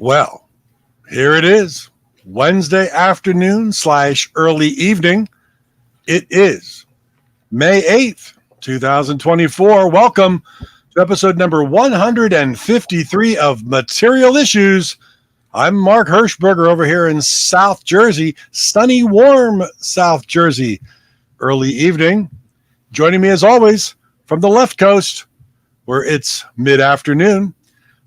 Well, here it is. Wednesday afternoon / early evening. It is May 8th, 2024. Welcome to episode number 153 of Material Issues. I'm Mark Hershberger over here in South Jersey, sunny, warm South Jersey. Early evening. Joining me as always from the left coast, where it's mid-afternoon,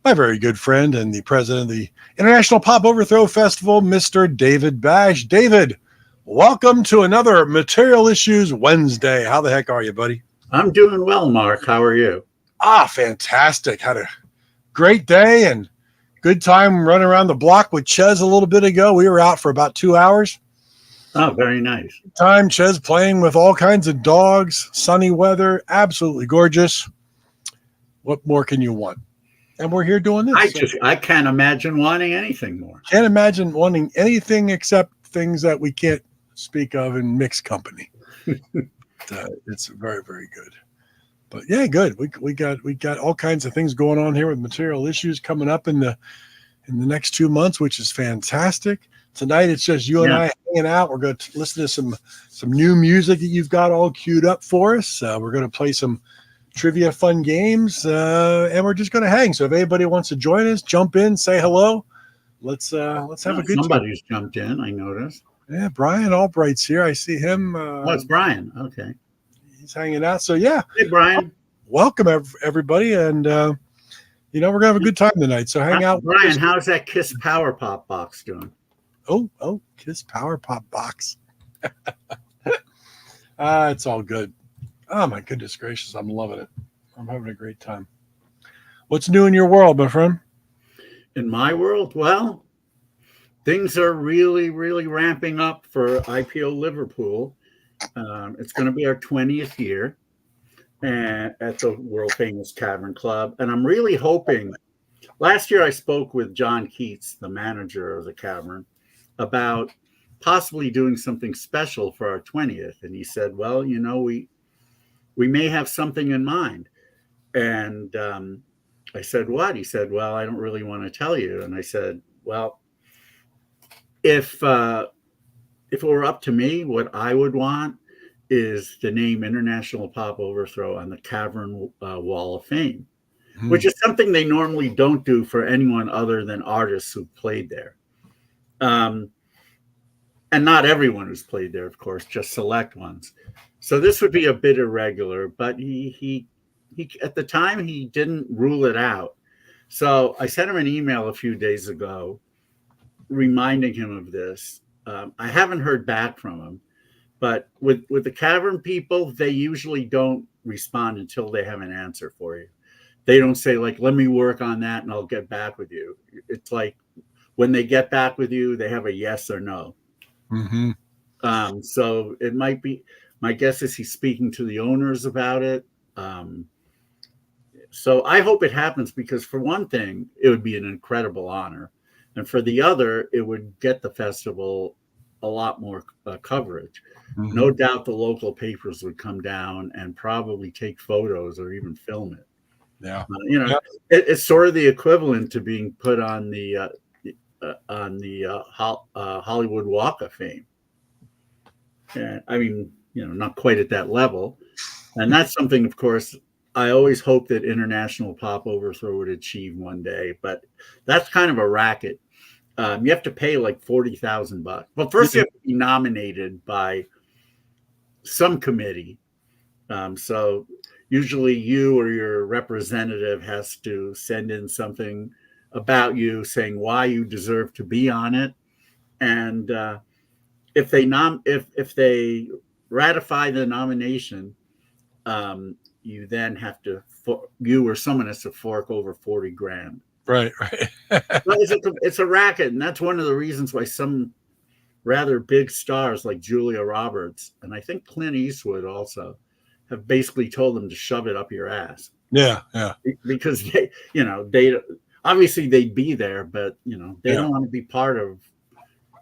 my very good friend and the president of the International Pop Overthrow Festival, Mr. David Bash. David, welcome to another Material Issues Wednesday. How the heck are you, buddy? I'm doing well, Mark. How are you? Fantastic. Had a great day and good time running around the block with Ches a little bit ago. We were out for about 2 hours. Oh, very nice. Time, Ches playing with all kinds of dogs, sunny weather, absolutely gorgeous. What more can you want? And we're here doing this. I can't imagine wanting anything more. Can't imagine wanting anything except things that we can't speak of in mixed company. It's very, very good. But yeah, good. We got all kinds of things going on here with Material Issues coming up in the next 2 months, which is fantastic. Tonight it's just you and I hanging out. We're going to listen to some new music that you've got all queued up for us. We're going to play some trivia fun games, and we're just going to hang. So if anybody wants to join us, jump in, say hello. Let's have a good Somebody's jumped in, I noticed. Yeah, Brian Albright's here. I see him. It's Brian. Okay. He's hanging out. So yeah. Hey, Brian. Welcome everybody, and we're gonna have a good time tonight. So hang out. Brian, how's that Kiss Power Pop box doing? Oh, Kiss Power Pop box. It's all good. Oh my goodness gracious, I'm loving it. I'm having a great time. What's new in your world, my friend? In my world, well, things are really, really ramping up for IPO Liverpool. It's going to be our 20th year at the world famous Cavern Club, and I'm really hoping. Last year, I spoke with John Keats, the manager of the Cavern, about possibly doing something special for our 20th, and he said, "Well, we may have something in mind." And I said, "What?" He said, "Well, I don't really want to tell you." And I said, "Well, if it were up to me, what I would want is the name International Pop Overthrow on the Cavern Wall of Fame, which is something they normally don't do for anyone other than artists who played there. And not everyone who's played there, of course, just select ones. So this would be a bit irregular, but he at the time he didn't rule it out. So I sent him an email a few days ago reminding him of this. I haven't heard back from him, but with the Cavern people, they usually don't respond until they have an answer for you. They don't say, like, let me work on that and I'll get back with you. It's like when they get back with you, they have a yes or no. Mm-hmm. So it might be, my guess is he's speaking to the owners about it. So I hope it happens because for one thing, it would be an incredible honor. And for the other, it would get the festival a lot more coverage. Mm-hmm. No doubt the local papers would come down and probably take photos or even film it. Yeah. It's sort of the equivalent to being put on the Hollywood Walk of Fame. And I mean, not quite at that level. And that's something, of course, I always hope that International Pop Overthrow would achieve one day, but that's kind of a racket. You have to pay like $40,000. Well, first you have to be nominated by some committee. So usually you or your representative has to send in something about you saying why you deserve to be on it. And if they ratify the nomination, you then have to, you or someone has to fork over $40,000. Right. It's a racket, and that's one of the reasons why some rather big stars like Julia Roberts and I think Clint Eastwood also have basically told them to shove it up your ass. Yeah. Because they obviously they'd be there, but they don't want to be part of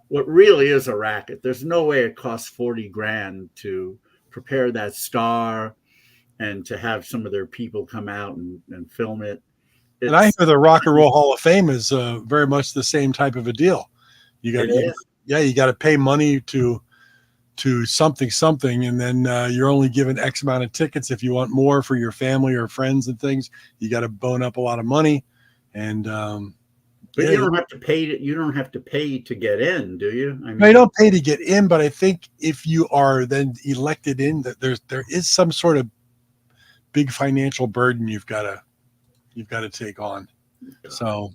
what really is a racket. There's no way it costs $40,000 to prepare that star and to have some of their people come out and film it. And I hear the Rock and Roll Hall of Fame is very much the same type of a deal. You got to pay money to something, and then you're only given X amount of tickets. If you want more for your family or friends and things, you got to bone up a lot of money. And but you don't have to pay. You don't have to pay to get in, do you? I mean, you don't pay to get in, but I think if you are then elected in, that there is some sort of big financial burden you've got to take on. So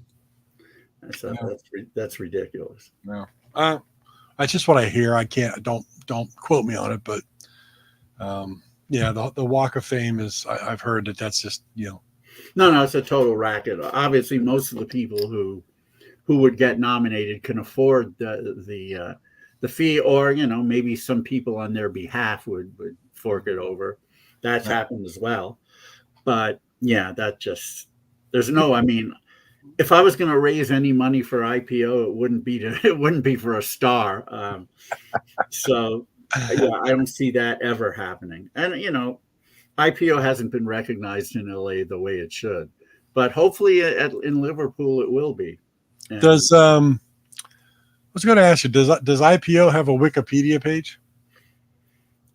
that's ridiculous. No, that's just what I hear. I can't. Don't quote me on it, but the Walk of Fame is. I've heard that's just No, it's a total racket. Obviously, most of the people who would get nominated can afford the fee, or maybe some people on their behalf would fork it over. That's happened as well. But there's no. I mean, if I was going to raise any money for IPO, it wouldn't be for a star. So I don't see that ever happening. And IPO hasn't been recognized in LA the way it should, but hopefully in Liverpool it will be. And I was going to ask you, does IPO have a Wikipedia page?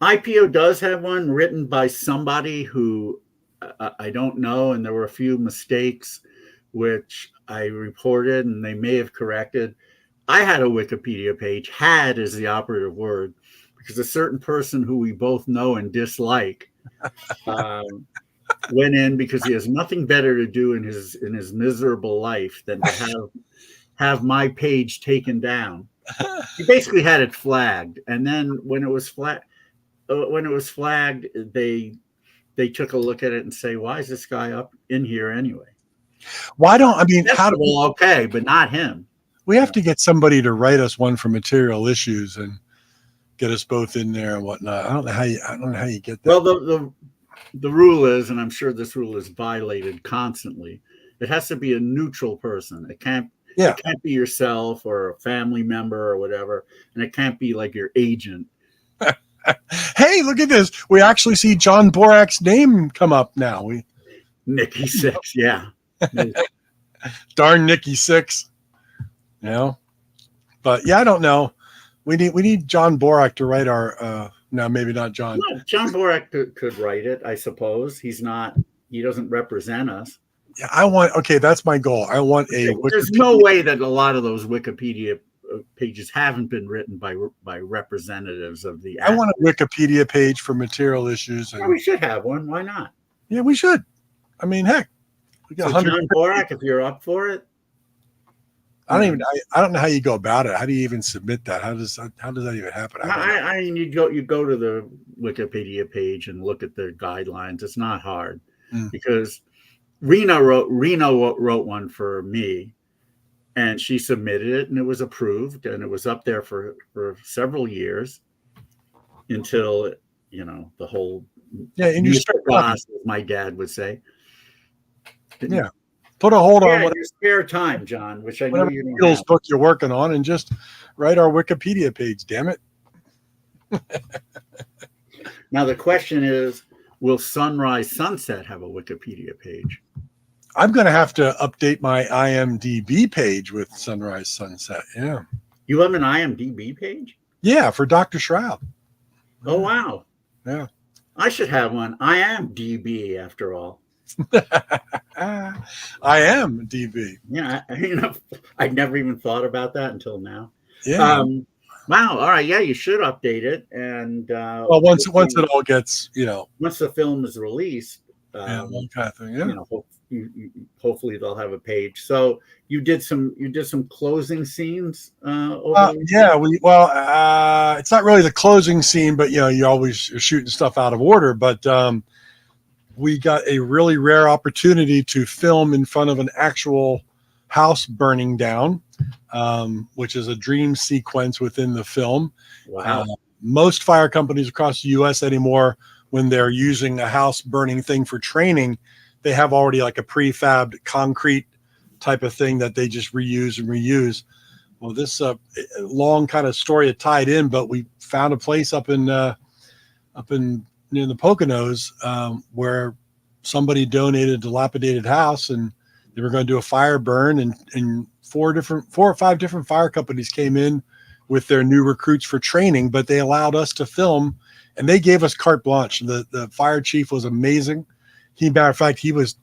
IPO does have one written by somebody who I don't know, and there were a few mistakes which I reported, and they may have corrected. I had a Wikipedia page. Had is the operative word, because a certain person who we both know and dislike went in because he has nothing better to do in his miserable life than to have my page taken down. He basically had it flagged, and then when it was flagged, they took a look at it and say, "Why is this guy up in here anyway?" How do we? Okay, but not him. We have to get somebody to write us one for material issues and get us both in there and whatnot. I don't know how you get that. Well, the rule is, and I'm sure this rule is violated constantly, it has to be a neutral person. It can't be yourself or a family member or whatever, and it can't be like your agent. Hey, look at this. We actually see John Borak's name come up now. Nikki Sixx, yeah. Darn Nikki Sixx. But I don't know. We need John Borak to write our no, maybe not John. No, John Borak could write it, I suppose. He doesn't represent us. Yeah, that's my goal. I want a There's no way that a lot of those Wikipedia pages haven't been written by representatives of the I want a Wikipedia page for material issues. And we should have one. Why not? Yeah, we should. I mean, heck. We got John Borak, if you're up for it. I don't know how you go about it. How do you even submit that? How does that even happen? I mean, you go to the Wikipedia page and look at the guidelines. It's not hard because Rena wrote one for me, and she submitted it, and it was approved, and it was up there for several years until the whole and you start class, as my dad would say. Put a hold on your spare time, John, which I know you don't have. Book you're working on, and just write our Wikipedia page. Damn it! Now the question is, will Sunrise Sunset have a Wikipedia page? I'm going to have to update my IMDb page with Sunrise Sunset. Yeah. You have an IMDb page? Yeah, for Dr. Shroud. Oh wow. Yeah. I should have one. I am DB after all. I am DB. Yeah, I'd never even thought about that until now. Yeah. Wow. All right. Yeah, you should update it. And once it all gets, once the film is released, that kind of thing. Yeah. Hopefully they'll have a page. So you did some closing scenes. It's not really the closing scene, but you always are shooting stuff out of order. But we got a really rare opportunity to film in front of an actual house burning down, which is a dream sequence within the film. Wow. Most fire companies across the U.S. anymore, when they're using a house burning thing for training, they have already like a prefabbed concrete type of thing that they just reuse and reuse. Well, this long kind of story had tied in, but we found a place up in near the Poconos where somebody donated a dilapidated house, and They were going to do a fire burn, and four or five different fire companies came in with their new recruits for training, but they allowed us to film, and they gave us carte blanche. The fire chief was amazing. Matter of fact, he was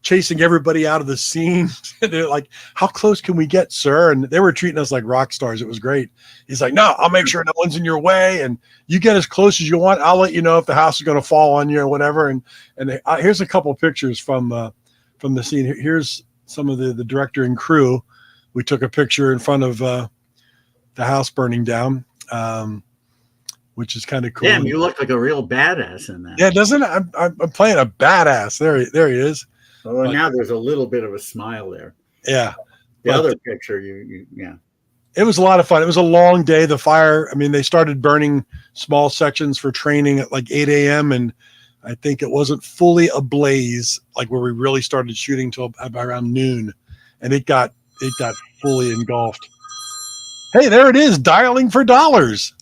chasing everybody out of the scene. They're like, "How close can we get, sir?" And they were treating us like rock stars. It was great. He's like, "No, I'll make sure no one's in your way, and you get as close as you want. I'll let you know if the house is going to fall on you or whatever." And here's a couple of pictures from the scene. Here's some of the director and crew. We took a picture in front of the house burning down, which is kind of cool. Damn, you look like a real badass in that. Yeah, doesn't it? I'm playing a badass. There he is. Well, now there's a little bit of a smile there. Yeah. The other picture, yeah. It was a lot of fun. It was a long day. The fire, I mean, they started burning small sections for training at like 8 a.m. And I think it wasn't fully ablaze, like where we really started shooting till around noon. And it got fully engulfed. Hey, there it is, dialing for dollars.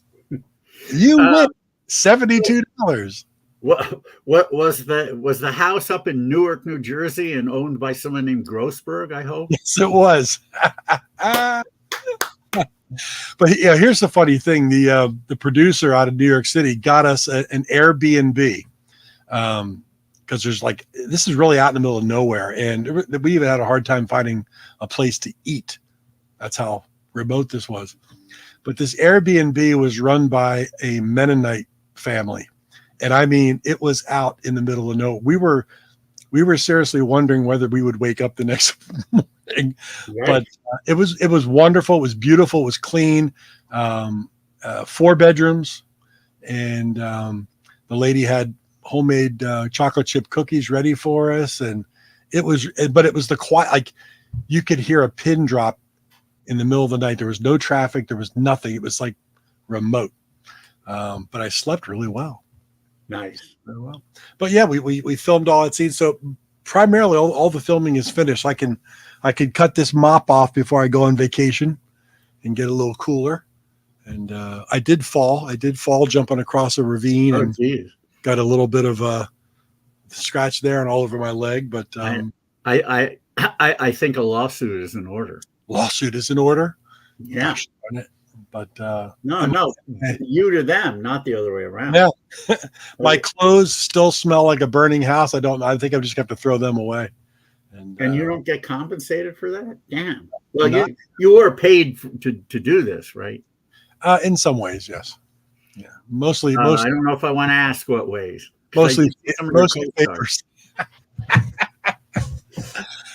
You win $72. What was the house up in Newark, New Jersey, and owned by someone named Grossberg? I hope. Yes, it was. But yeah, here's the funny thing: the producer out of New York City got us an Airbnb because there's like, this is really out in the middle of nowhere, and we even had a hard time finding a place to eat. That's how remote this was. But this Airbnb was run by a Mennonite family. And I mean, it was out in the middle of nowhere. We were seriously wondering whether we would wake up the next morning. Right. But it was wonderful. It was beautiful. It was clean. 4 bedrooms, and the lady had homemade chocolate chip cookies ready for us. And it was the quiet. Like, you could hear a pin drop in the middle of the night. There was no traffic. There was nothing. It was like remote. But I slept really well. Nice. Very well. But yeah, we filmed all that scene. So primarily all the filming is finished. I can cut this mop off before I go on vacation and get a little cooler. And I did fall jumping across a ravine and got a little bit of a scratch there and all over my leg. But I think a lawsuit is in order. Lawsuit is in order? Yeah. Gosh, but no, you to them, not the other way around. Yeah. My clothes still smell like a burning house. I think I just have to throw them away. And you don't get compensated for that? Damn. Well, you were paid to do this, right? In some ways, yes. Yeah. Mostly. I don't know if I want to ask what ways. Mostly papers.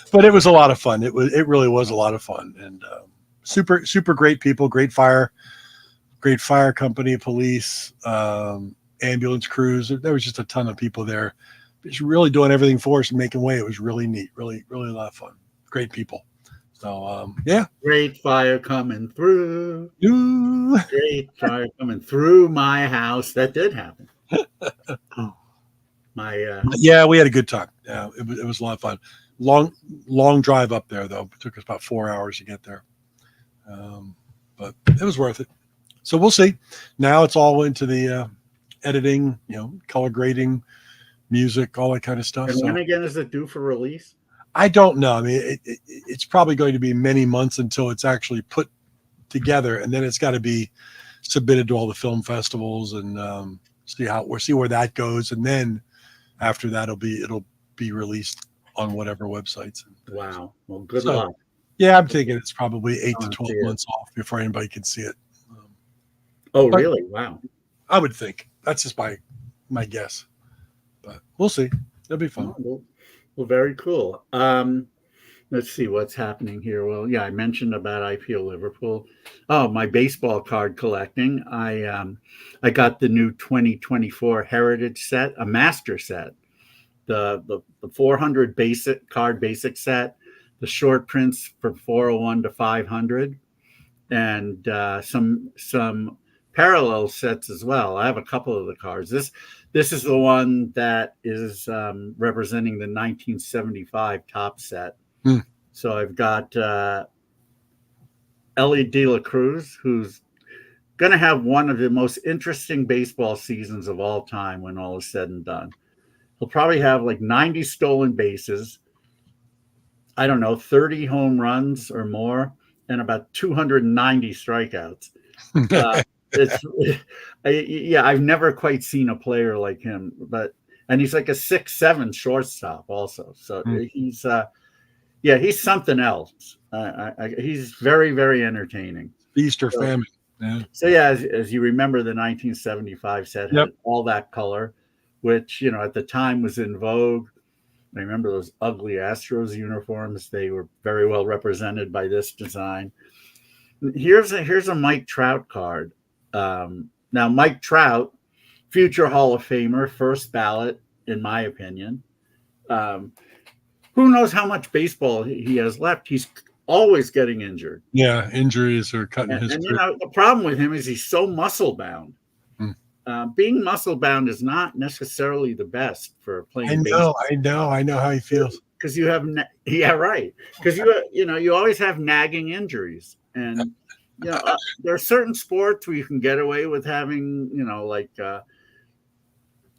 But it was a lot of fun. It really was a lot of fun. And super great people, great fire company, police, ambulance crews. There was just a ton of people there, just really doing everything for us and making way. It was really neat, really a lot of fun. Great people. So yeah. Great fire coming through. Ooh. Great fire coming through my house. That did happen. Yeah, we had a good time. Yeah, it was a lot of fun. Long drive up there though. It took us about 4 hours to get there. But it was worth it. So we'll see. Now it's all into the editing, color grading, music, all that kind of stuff. And when again is it due for release? I don't know. I mean, it's probably going to be many months until it's actually put together, and then it's got to be submitted to all the film festivals and see where that goes, and then after that it'll be released on whatever websites. Wow. Well, good luck. Yeah, I'm thinking it's probably 8 to 12 months off before anybody can see it. Really? Wow. I would think. That's just my guess. But we'll see. It'll be fun. Well, very cool. Let's see what's happening here. Well, yeah, I mentioned about IPO Liverpool. Oh, my baseball card collecting. I got the new 2024 Heritage set, a master set. The 400 basic set, the short prints from 401 to 500, and some parallel sets as well. I have a couple of the cards. This is the one that is representing the 1975 top set. So I've got Ellie De La Cruz, who's going to have one of the most interesting baseball seasons of all time when all is said and done. He'll probably have like 90 stolen bases, I don't know, 30 home runs or more and about 290 strikeouts. It's yeah, I've never quite seen a player like him, and he's like a 6'7" shortstop also. So he's yeah, he's something else. He's very, very entertaining. Feast or famine. Yeah. So yeah, as you remember, the 1975 set had all that color, which at the time was in vogue. I remember those ugly Astros uniforms; they were very well represented by this design. Here's a Mike Trout card. Now, Mike Trout, future Hall of Famer, first ballot, in my opinion. Who knows how much baseball he has left? He's always getting injured. Yeah, injuries are cutting his. And the problem with him is he's so muscle bound. Being muscle bound is not necessarily the best for playing baseball. I know how he feels. Because you have, because you always have nagging injuries, and there are certain sports where you can get away with having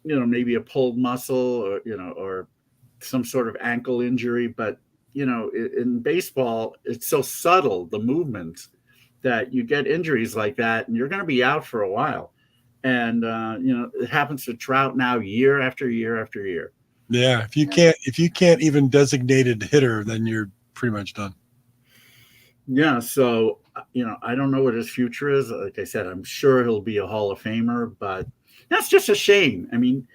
maybe a pulled muscle or some sort of ankle injury, but in baseball it's so subtle, the movements, that you get injuries like that and you're going to be out for a while. And it happens to Trout now year after year after year. Yeah, if you can't even designated hitter, then you're pretty much done. Yeah, so I don't know what his future is. Like I said, I'm sure he'll be a Hall of Famer, but that's just a shame. I mean,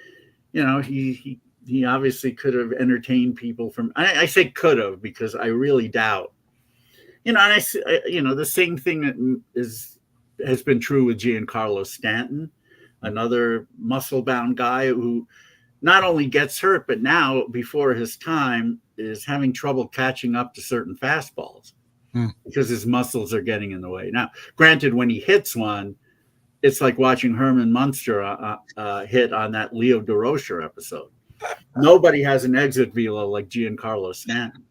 he obviously could have entertained people from. I say could have because I really doubt. And the same thing that has been true with Giancarlo Stanton, another muscle-bound guy who not only gets hurt, but now before his time is having trouble catching up to certain fastballs because his muscles are getting in the way. Now, granted, when he hits one, it's like watching Herman Munster hit on that Leo DeRocher episode. Nobody has an exit velo like Giancarlo Stanton.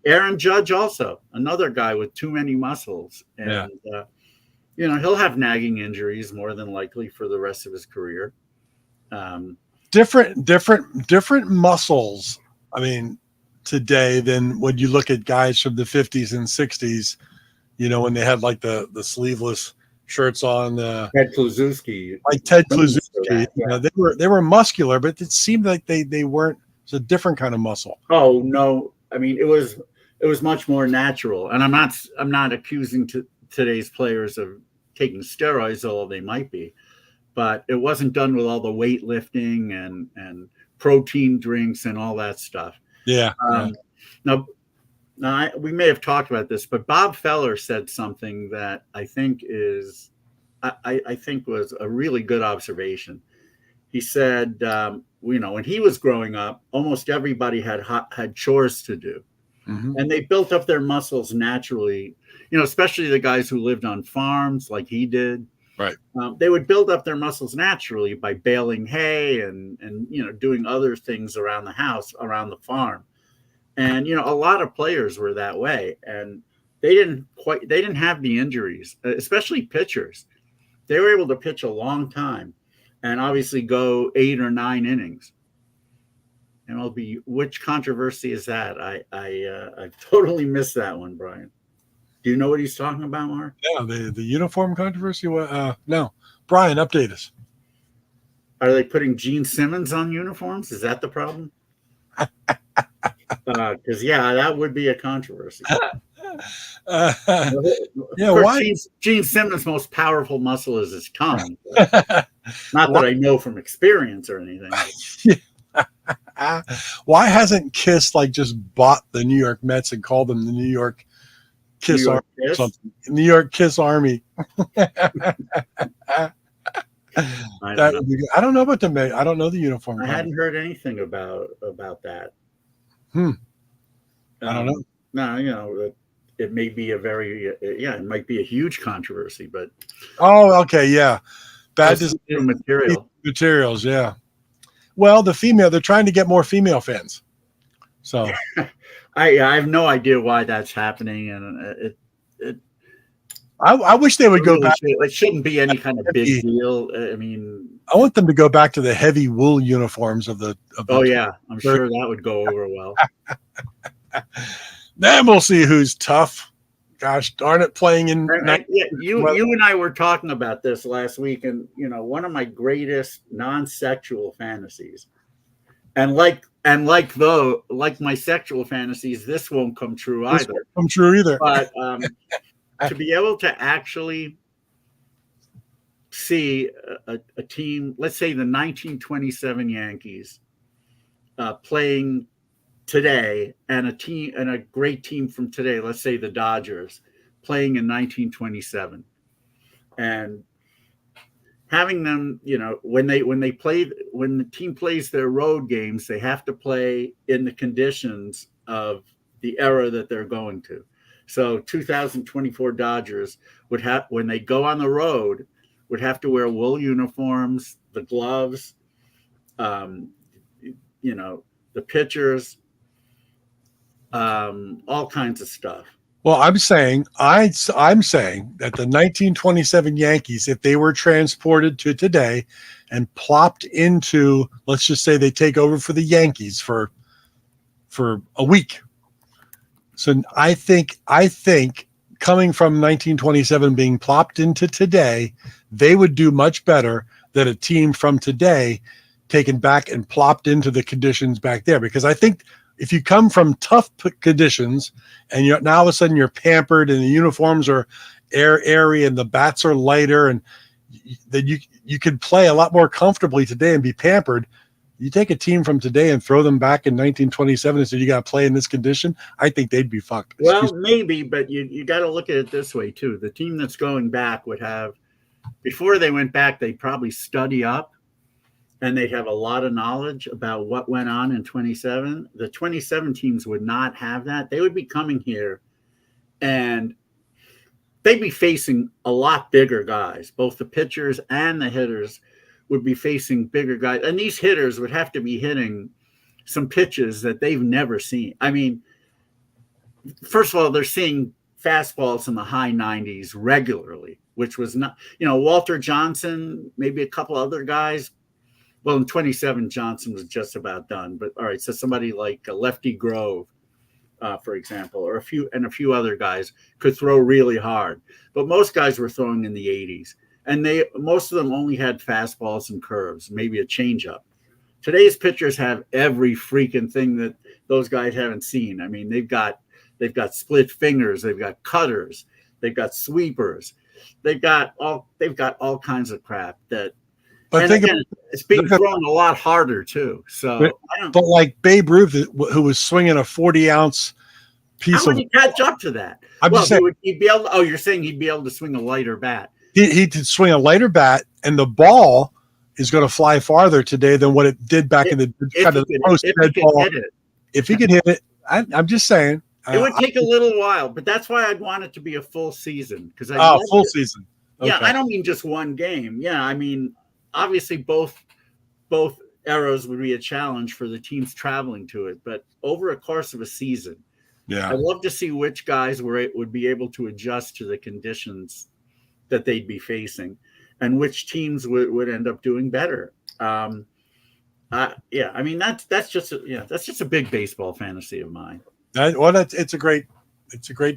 Aaron Judge also, another guy with too many muscles. And, he'll have nagging injuries more than likely for the rest of his career. Different muscles. I mean, today than when you look at guys from the 50s and 60s, when they had like the sleeveless shirts on. Ted Kluszewski. Like Ted Kluszewski. They were muscular, but it seemed like they weren't. It's a different kind of muscle. Oh no. I mean, it was much more natural. And I'm not accusing today's players of taking steroids, although they might be. But it wasn't done with all the weightlifting and protein drinks and all that stuff. Yeah. Now we may have talked about this, but Bob Feller said something that I think was a really good observation. He said, when he was growing up, almost everybody had chores to do, and they built up their muscles naturally. Especially the guys who lived on farms like he did. Right. They would build up their muscles naturally by baling hay and doing other things around the house, around the farm. And a lot of players were that way, and they didn't have the injuries, especially pitchers. They were able to pitch a long time, and obviously go 8 or 9 innings. MLB, which controversy is that? I totally missed that one, Brian. Do you know what he's talking about, Mark? Yeah, the uniform controversy. No, Brian, update us. Are they putting Gene Simmons on uniforms? Is that the problem? Because that would be a controversy. Why? Gene Simmons' most powerful muscle is his tongue. Not that I know from experience or anything. Why hasn't Kiss just bought the New York Mets and called them the New York Kiss Army or something? New York Kiss Army. I don't know about the. I don't know the uniform. I hadn't heard anything about that. I don't know. No, it may be it might be a huge controversy, but. Oh, okay, yeah. Bad materials, yeah. Well, they're trying to get more female fans. So. I have no idea why that's happening, and I wish they would go back. It shouldn't be any kind of big deal. I mean, I want them to go back to the heavy wool uniforms of the. Oh yeah, I'm sure that would go over well. Then we'll see who's tough. Gosh darn it, playing in. Yeah, you and I were talking about this last week, and one of my greatest non-sexual fantasies, and like my sexual fantasies, this won't come true either. This won't come true either. But to be able to actually see a team, let's say the 1927 Yankees, playing today, and a great team from today, let's say the Dodgers, playing in 1927, and having them, when the team plays their road games, they have to play in the conditions of the era that they're going to. So 2024 Dodgers would have, when they go on the road, would have to wear wool uniforms, the gloves, the pitchers, all kinds of stuff. Well, I'm saying that the 1927 Yankees, if they were transported to today and plopped into, let's just say they take over for the Yankees for a week. So I think coming from 1927 being plopped into today, they would do much better than a team from today taken back and plopped into the conditions back there. Because I think if you come from tough conditions and now all of a sudden you're pampered and the uniforms are airy and the bats are lighter, and then you could play a lot more comfortably today and be pampered. You take a team from today and throw them back in 1927 and say you got to play in this condition, I think they'd be fucked. Well, maybe, but you got to look at it this way too. The team that's going back would have, before they went back, they'd probably study up, and they'd have a lot of knowledge about what went on in 27. The 27 teams would not have that. They would be coming here, and they'd be facing a lot bigger guys. Both the pitchers and the hitters would be facing bigger guys. And these hitters would have to be hitting some pitches that they've never seen. I mean, first of all, they're seeing fastballs in the high 90s regularly, which was not, Walter Johnson, maybe a couple other guys. Well, in 27, Johnson was just about done. But all right, so somebody like Lefty Grove, for example, or a few other guys could throw really hard. But most guys were throwing in the 80s. And most of them only had fastballs and curves, maybe a changeup. Today's pitchers have every freaking thing that those guys haven't seen. I mean, they've got split fingers, they've got cutters, they've got sweepers, they've got all kinds of crap that. But it's being thrown a lot harder too. So, but like Babe Ruth, who was swinging a 40-ounce piece, how would he catch up to that? He'd be able. Oh, you're saying he'd be able to swing a lighter bat? He could swing a lighter bat, and the ball is going to fly farther today than what it did back in the kind of post-dead ball. If he could hit it, I'm just saying. It would take a little while, but that's why I'd want it to be a full season. Full season. Okay. Yeah, I don't mean just one game. Yeah, I mean, obviously both eras would be a challenge for the teams traveling to it, but over a course of a season, I'd love to see which guys would be able to adjust to the conditions that they'd be facing, and which teams would end up doing better. I mean that's just a big baseball fantasy of mine. It's a great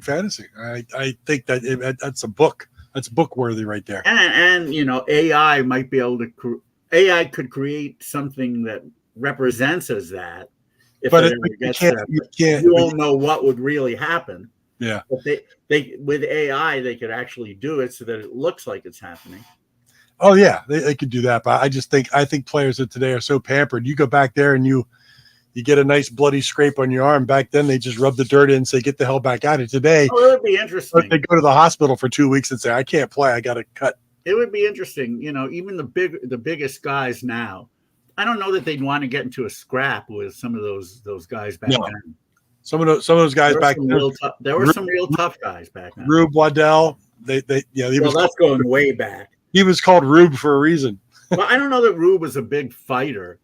fantasy. I think that that's a book. That's book worthy right there. And AI might be able to AI could create something that represents as that. If it ever gets there, you won't know what would really happen. Yeah, but they with AI they could actually do it so that it looks like it's happening. Oh yeah, they could do that. But I think players of today are so pampered. You go back there and you get a nice bloody scrape on your arm. Back then they just rub the dirt in and say get the hell back out of it. Today, it would be interesting. They go to the hospital for 2 weeks and say I can't play. I got to cut. It would be interesting. Even the biggest guys now. I don't know that they'd want to get into a scrap with some of those guys back then. Some of those guys back then. There were some real tough guys back then. Rube Waddell. That's going way back. He was called Rube for a reason. Well, I don't know that Rube was a big fighter.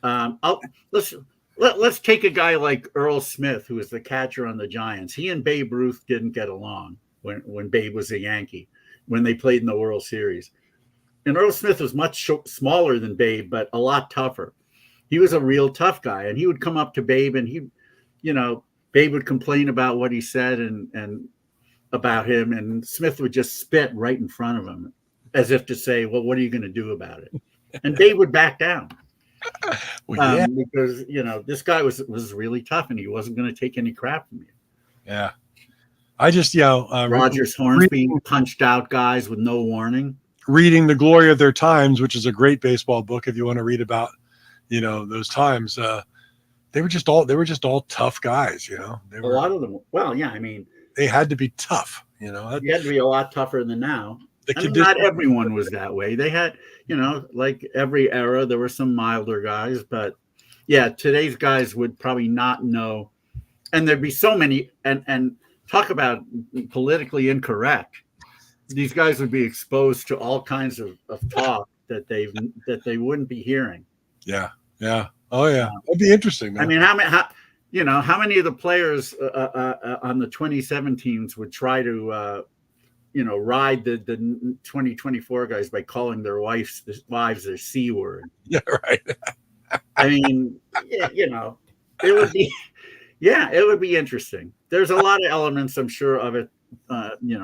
Let's take a guy like Earl Smith, who was the catcher on the Giants. He and Babe Ruth didn't get along when Babe was a Yankee, when they played in the World Series. And Earl Smith was much smaller than Babe, but a lot tougher. He was a real tough guy, and he would come up to Babe, and Babe would complain about what he said and about him, and Smith would just spit right in front of him, as if to say, "Well, what are you going to do about it?" And Babe would back down. Well, Because this guy was really tough, and he wasn't going to take any crap from you. Yeah, I just Rogers Hornsby punched out guys with no warning. Reading The Glory of Their Times, which is a great baseball book if you want to read about those times. They were just all tough guys. A lot of them. Well, yeah, I mean, they had to be tough. You had to be a lot tougher than now. Not everyone was that way. They had, like every era, there were some milder guys, but yeah, today's guys would probably not know. And there'd be so many, and talk about politically incorrect. These guys would be exposed to all kinds of talk that they wouldn't be hearing. Yeah. Oh yeah, that'd be interesting, man. I mean, how many of the players on the 2017s would try to ride the 2024 guys by calling their wives their C word? Yeah, right. I mean, it would be interesting. There's a lot of elements, I'm sure, of it,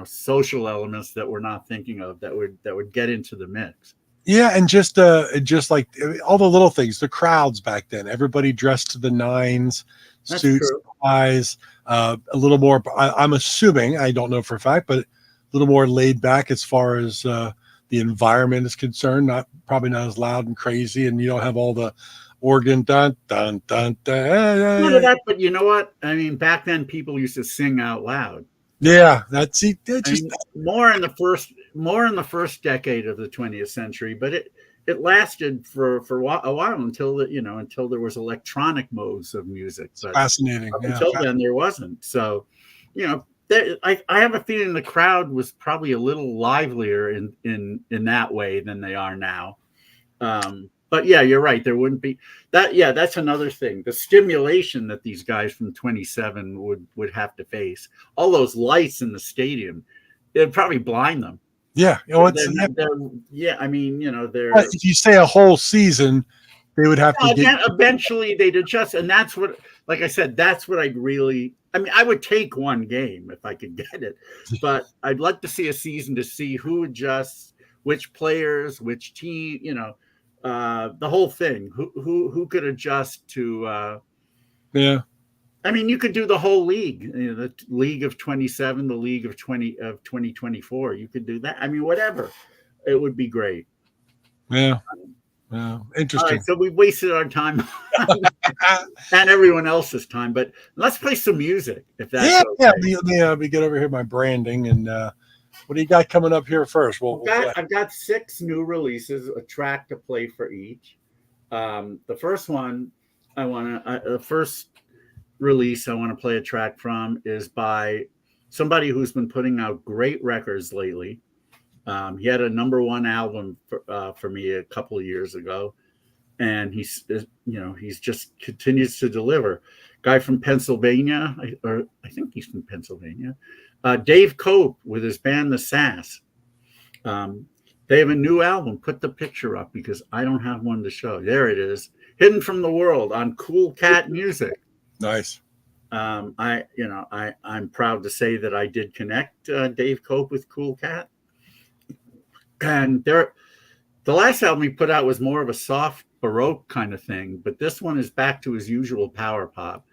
social elements that we're not thinking of that would get into the mix. Yeah, and just like all the little things, the crowds back then, everybody dressed to the nines, That's suits, true. ties, a little more. I'm assuming, I don't know for a fact, but a little more laid back as far as the environment is concerned. Probably not as loud and crazy, and you don't have all the organ dun dun dun dun. None of that, but you know what? I mean, back then people used to sing out loud. Yeah, more in the first decade of the 20th century, but it lasted for a while until there was electronic modes of music. But fascinating. Until then, there wasn't. So, I have a feeling the crowd was probably a little livelier in that way than they are now. But yeah, you're right. There wouldn't be that. Yeah, that's another thing. The stimulation that these guys from 27 would have to face, all those lights in the stadium, it'd probably blind them. Yeah. I mean, if you say a whole season, they would have to eventually they'd adjust. And that's what, like I said, that's what I would take one game if I could get it, but I'd like to see a season to see who adjusts, which players, which team, the whole thing, who could adjust to, I mean, you could do the whole league, the league of 27, the league of 2024. You could do that. I mean, whatever, it would be great. Yeah. Interesting. All right, so we've wasted our time and everyone else's time, but let's play some music if that's okay. Let me get over here my branding and what do you got coming up here first? I've got 6 new releases, a track to play for each. The first one the first release I want to play a track from is by somebody who's been putting out great records lately. He had a #1 album for me a couple of years ago, and he's just continues to deliver. Guy from Pennsylvania, I think he's from Pennsylvania. Dave Cope with his band The Sass. They have a new album. Put the picture up because I don't have one to show. There it is, Hidden from the World on Cool Cat Music. Nice. I'm proud to say that I did connect Dave Cope with Cool Cat. And the last album he put out was more of a soft Baroque kind of thing, but this one is back to his usual power pop.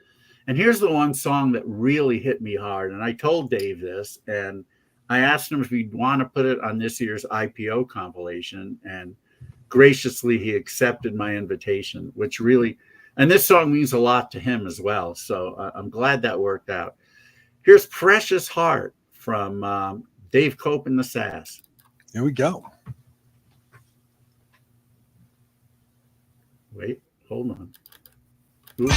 And here's the one song that really hit me hard. And I told Dave this, and I asked him if he'd want to put it on this year's IPO compilation. And graciously, he accepted my invitation, which really, and this song means a lot to him as well. So I'm glad that worked out. Here's Precious Heart from Dave Cope and the Sass. Here we go. Wait, hold on. Oops.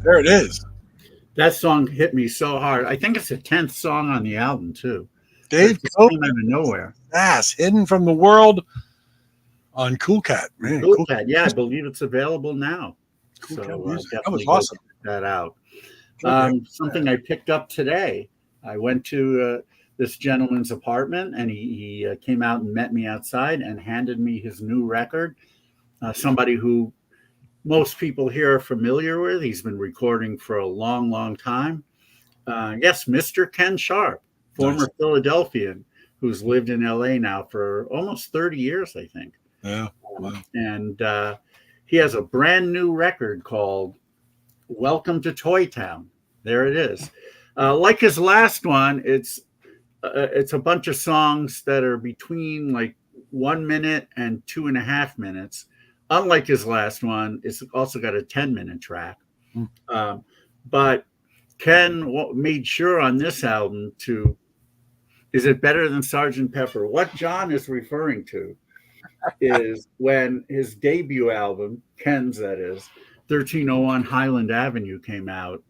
There it is. That song hit me so hard. I think it's the 10th song on the album, too. Dave It came out of nowhere. Ass Hidden from the World on Cool Cat. Man, Cool Cat. Yeah, I believe it's available now. Cool So Cat music. That definitely was awesome. go check that out. Okay. Something I picked up today. I went to this gentleman's apartment, and he came out and met me outside and handed me his new record. Somebody who most people here are familiar with. He's been recording for a long, long time. Yes, Mr. Ken Sharp, former Philadelphian, who's lived in LA now for almost 30 years, I think. Yeah. Wow. And he has a brand new record called Welcome to Toy Town. There it is. Like his last one, it's a bunch of songs that are between like 1 minute and 2.5 minutes. Unlike his last one, it's also got a 10-minute track. But Ken made sure on this album to, is it better than Sgt. Pepper? What John is referring to is when his debut album, Ken's that is, 1301 Highland Avenue came out.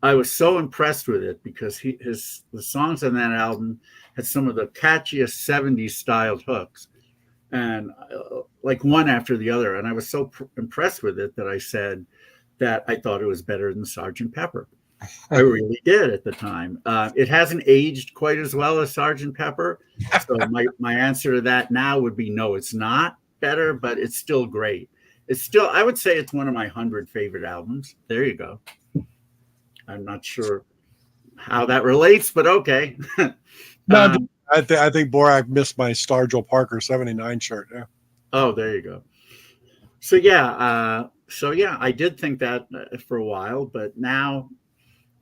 I was so impressed with it because the songs on that album had some of the catchiest 70s styled hooks, and like one after the other. And I was so impressed with it that I said that I thought it was better than Sgt. Pepper. I really did at the time. It hasn't aged quite as well as Sgt. Pepper. So my answer to that now would be no, it's not better, but it's still great. It's still, I would say it's one of my 100 favorite albums. There you go. I'm not sure how that relates, but okay. No, I think Borak missed my Stargell Parker 79 shirt. Yeah. Oh, there you go. So yeah, I did think that for a while, but now,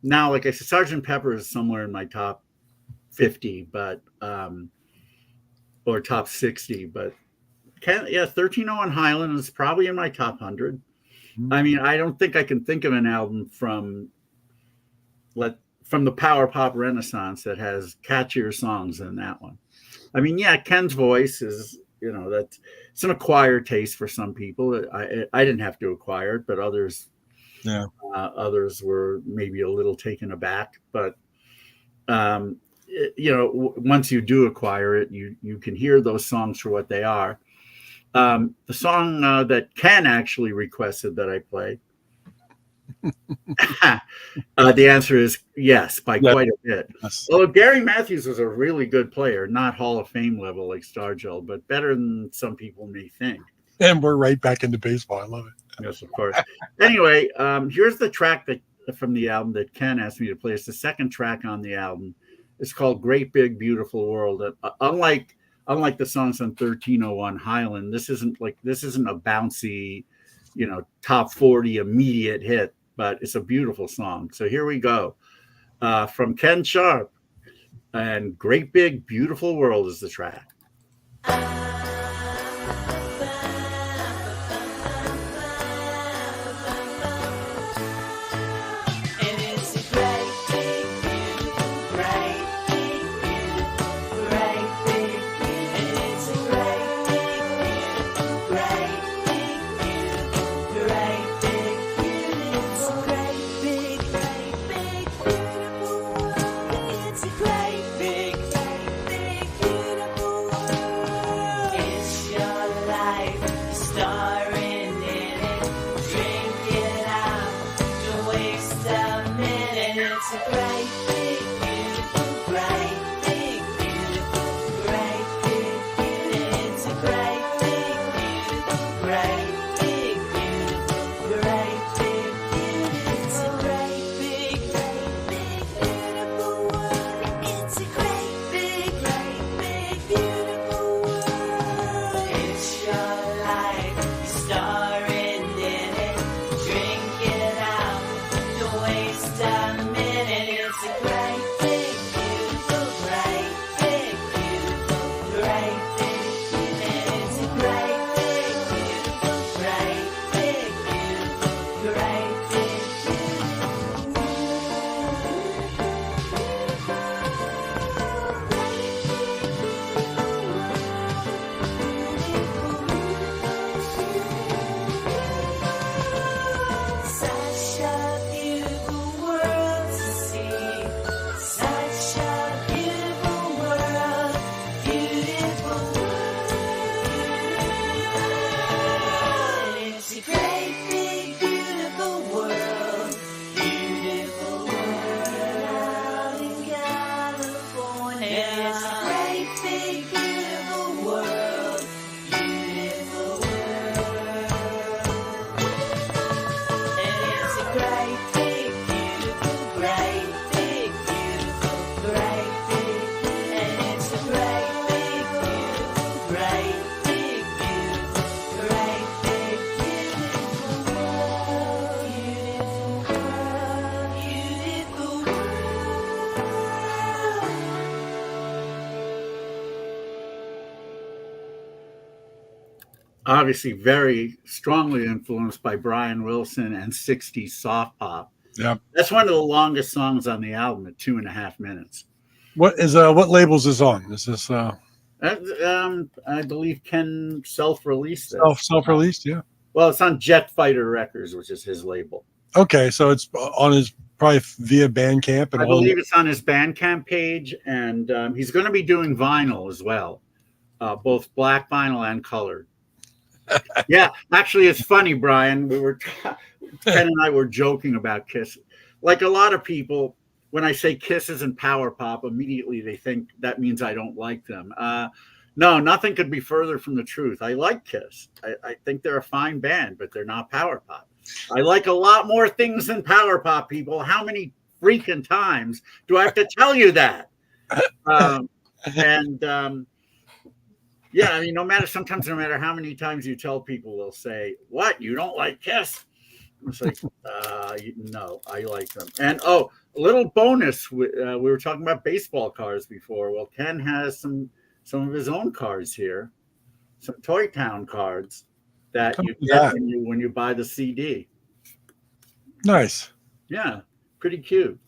like I said, Sgt. Pepper is somewhere in my top 50, but or top 60. But 1301 Highland is probably in my top 100. Mm-hmm. I mean, I don't think I can think of an album from the power pop renaissance that has catchier songs than that one. I mean, yeah, Ken's voice is, it's an acquired taste for some people. I didn't have to acquire it, but others, others were maybe a little taken aback. But once you do acquire it, you can hear those songs for what they are. The song that Ken actually requested that I play. The answer is yes, by quite a bit. Yes. Although Gary Matthews was a really good player, not Hall of Fame level like Stargell, but better than some people may think. And we're right back into baseball. I love it. Yes, of course. Anyway, here's the track from the album that Ken asked me to play. It's the second track on the album. It's called Great Big Beautiful World. Unlike the songs on 1301 Highland, this isn't a bouncy, top 40 immediate hit, but it's a beautiful song. So here we go. From Ken Sharp, and Great Big Beautiful World is the track. And it's a great big beautiful obviously very strongly influenced by Brian Wilson and 60s soft pop. Yeah. That's one of the longest songs on the album at 2.5 minutes. What labels is on? Is this I believe Ken self-released this. Self-released, yeah. Well, it's on Jet Fighter Records, which is his label. Okay, so it's on his probably via Bandcamp. And I believe it's on his Bandcamp page, and he's going to be doing vinyl as well, both black vinyl and colored. Yeah, actually, it's funny, Brian. Ken and I were joking about Kiss. Like a lot of people, when I say Kiss isn't power pop, immediately they think that means I don't like them. No, nothing could be further from the truth. I like Kiss. I think they're a fine band, but they're not power pop. I like a lot more things than power pop, people. How many freaking times do I have to tell you that? Yeah, I mean, no matter how many times you tell people, they'll say, "What? You don't like Kiss?" It's like, no, I like them. And a little bonus: we were talking about baseball cards before. Well, Ken has some of his own cards here, some Toy Town cards that you get when you buy the CD. Nice. Yeah, pretty cute.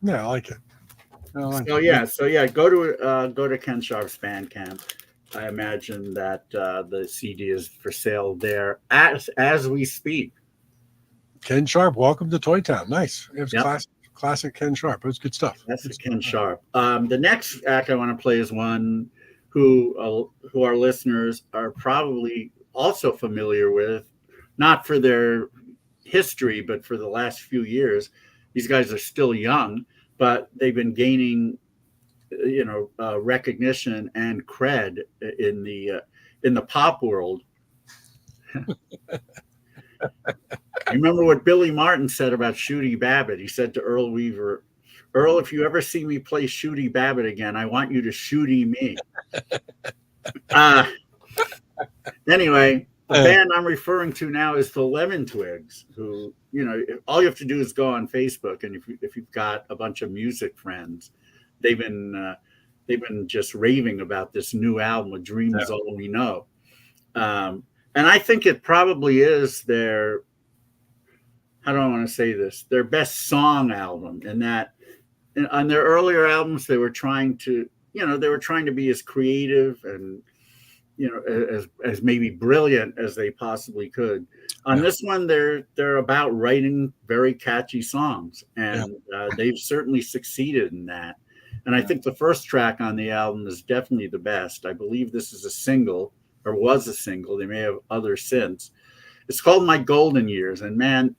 Yeah, I like it. So go to Ken Sharp's Bandcamp. I imagine that the CD is for sale there as we speak. Ken Sharp, welcome to Toy Town. Nice. It was classic Ken Sharp. It was good stuff. That's Ken Sharp. The next act I want to play is one who our listeners are probably also familiar with, not for their history, but for the last few years. These guys are still young, but they've been gaining recognition and cred in the pop world. You remember what Billy Martin said about Shooty Babbitt? He said to Earl Weaver, "Earl, if you ever see me play Shooty Babbitt again, I want you to shooty me." Anyway, the band I'm referring to now is the Lemon Twigs, who, all you have to do is go on Facebook, and if you've got a bunch of music friends, they've been just raving about this new album, "A Dream Is All We Know," and I think it probably is their, how do I want to say this, their best song album. In that, on their earlier albums, they were trying to be as creative and as maybe brilliant as they possibly could. On this one, they're about writing very catchy songs, and they've certainly succeeded in that. And I think the first track on the album is definitely the best. I believe this is a single, or was a single. They may have others since. It's called "My Golden Years," and man,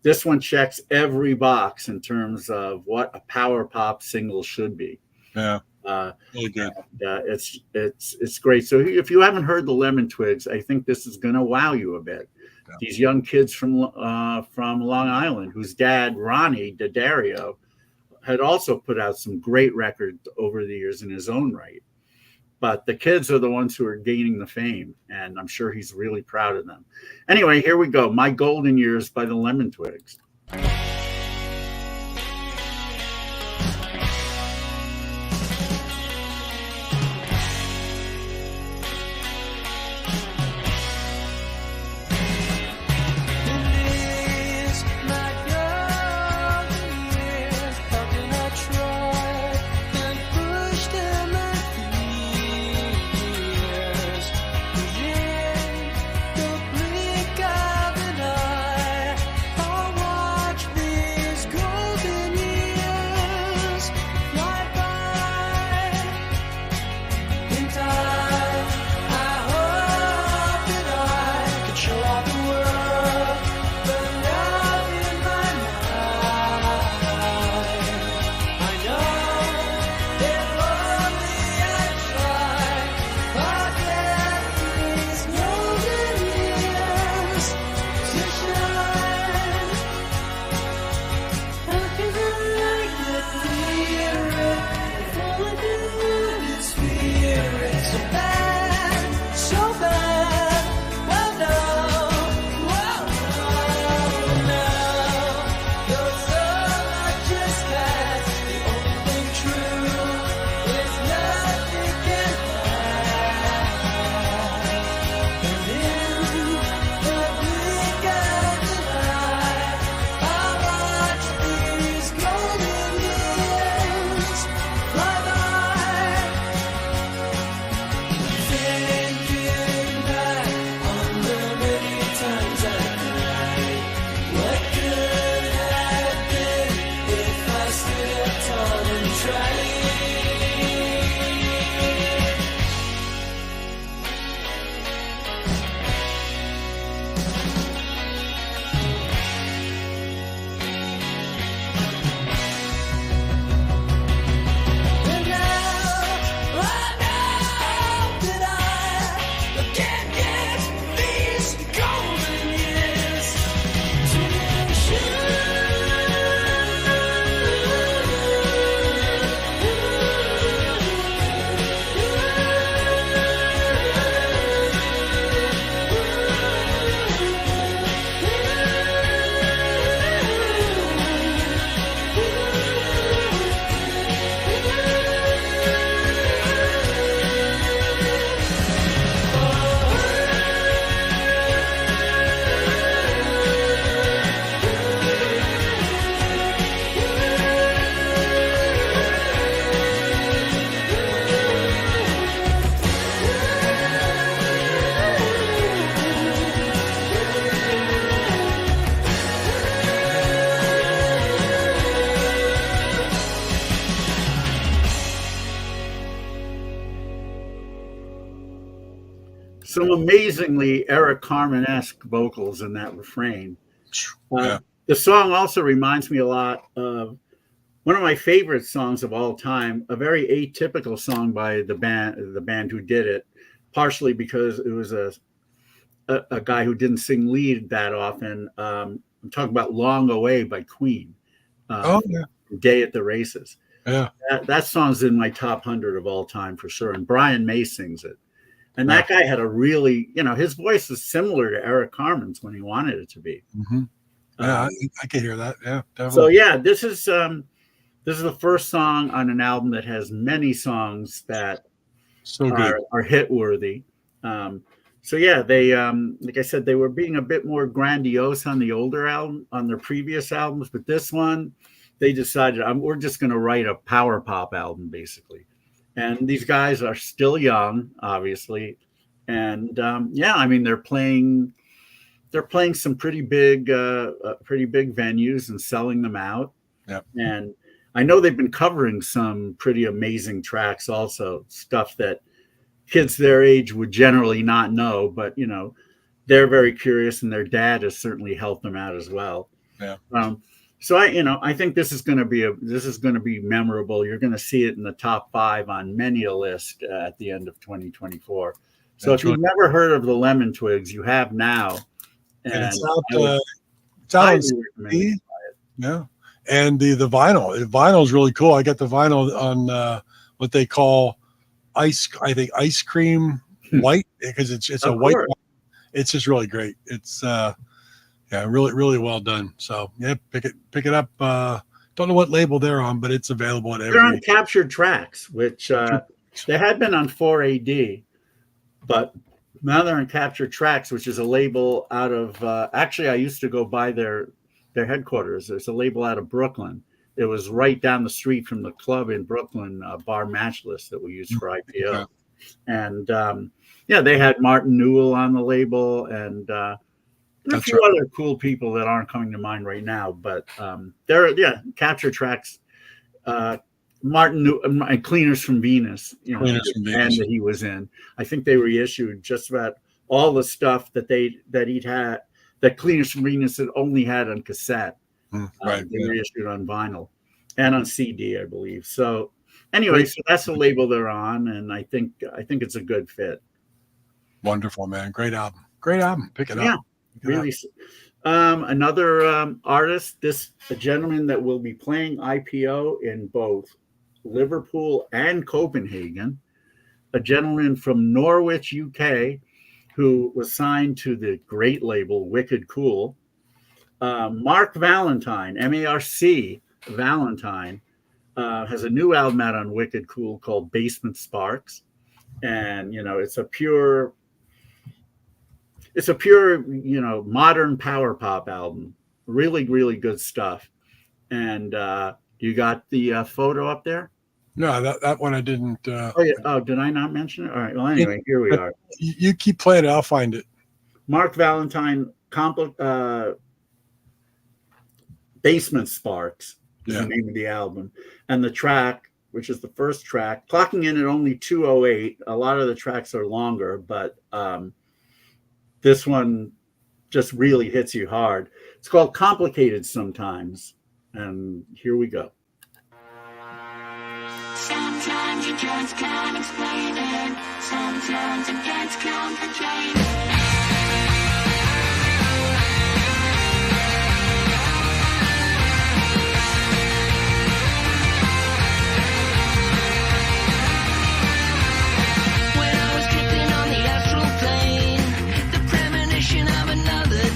this one checks every box in terms of what a power pop single should be. Yeah. Really good. It's great. So if you haven't heard the Lemon Twigs, I think this is going to wow you a bit. Yeah. These young kids from Long Island, whose dad, Ronnie Daddario, had also put out some great records over the years in his own right. But the kids are the ones who are gaining the fame, and I'm sure he's really proud of them. Anyway, here we go. "My Golden Years" by the Lemon Twigs. some amazingly Eric Carmen-esque vocals in that refrain. The song also reminds me a lot of one of my favorite songs of all time, a very atypical song by the band who did it, partially because it was a guy who didn't sing lead that often. I'm talking about "Long Away" by Queen. Day at the Races. Yeah, that song's in my top 100 of all time for sure. And Brian May sings it. And that guy had a really, his voice is similar to Eric Carmen's when he wanted it to be. Mm-hmm. Yeah, I can hear that. Yeah, definitely. So yeah, this is the first song on an album that has many songs that are hit worthy. So yeah, they like I said, they were being a bit more grandiose on the older album, on their previous albums, but this one, they decided we're just going to write a power pop album basically. And these guys are still young, obviously, and I mean they're playing some pretty big venues and selling them out. Yeah. And I know they've been covering some pretty amazing tracks, also stuff that kids their age would generally not know, but they're very curious, and their dad has certainly helped them out as well. Yeah. So I think this is going to be memorable. You're going to see it in the top 5 on many a list at the end of 2024. So if you've never heard of the Lemon Twigs, you have now. And it's out on CD. Yeah. And the vinyl is really cool. I got the vinyl on what they call ice cream white, because it's a white. It's just really great. It's really, really well done. So yeah, pick it up. Don't know what label they're on, but it's available at every. They're on Captured Tracks, which they had been on 4AD, but now they're on Captured Tracks, which is a label out of. Actually, I used to go by their headquarters. There's a label out of Brooklyn. It was right down the street from the club in Brooklyn, Bar Matchless, that we used for IPO. Okay. And they had Martin Newell on the label, and a few other cool people that aren't coming to mind right now. But Capture Tracks, Martin Newell, and Cleaners from Venus, Cleaners from Venus, and that he was in. I think they reissued just about all the stuff that he'd had, that Cleaners from Venus had only had on cassette. They reissued on vinyl and on CD, I believe. So anyway, so that's the label they're on, and I think it's a good fit. Wonderful, man. Great album. Pick it up. Yeah, really. Another artist, a gentleman that will be playing IPO in both Liverpool and Copenhagen, a gentleman from Norwich, UK, who was signed to the great label Wicked Cool. Mark Valentine, M-A-R-C Valentine, has a new album out on Wicked Cool called Basement Sparks. And, it's a pure, modern power pop album. Really, really good stuff. And you got the photo up there? No, that one I didn't. Did I not mention it? All right. Well, anyway, here we are. You keep playing it. I'll find it. Mark Valentine, Basement Sparks is the name of the album. And the track, which is the first track, clocking in at only 2:08. A lot of the tracks are longer, but this one just really hits you hard. It's called Complicated Sometimes. And here we go. Sometimes you just can't explain it. Sometimes it gets complicated.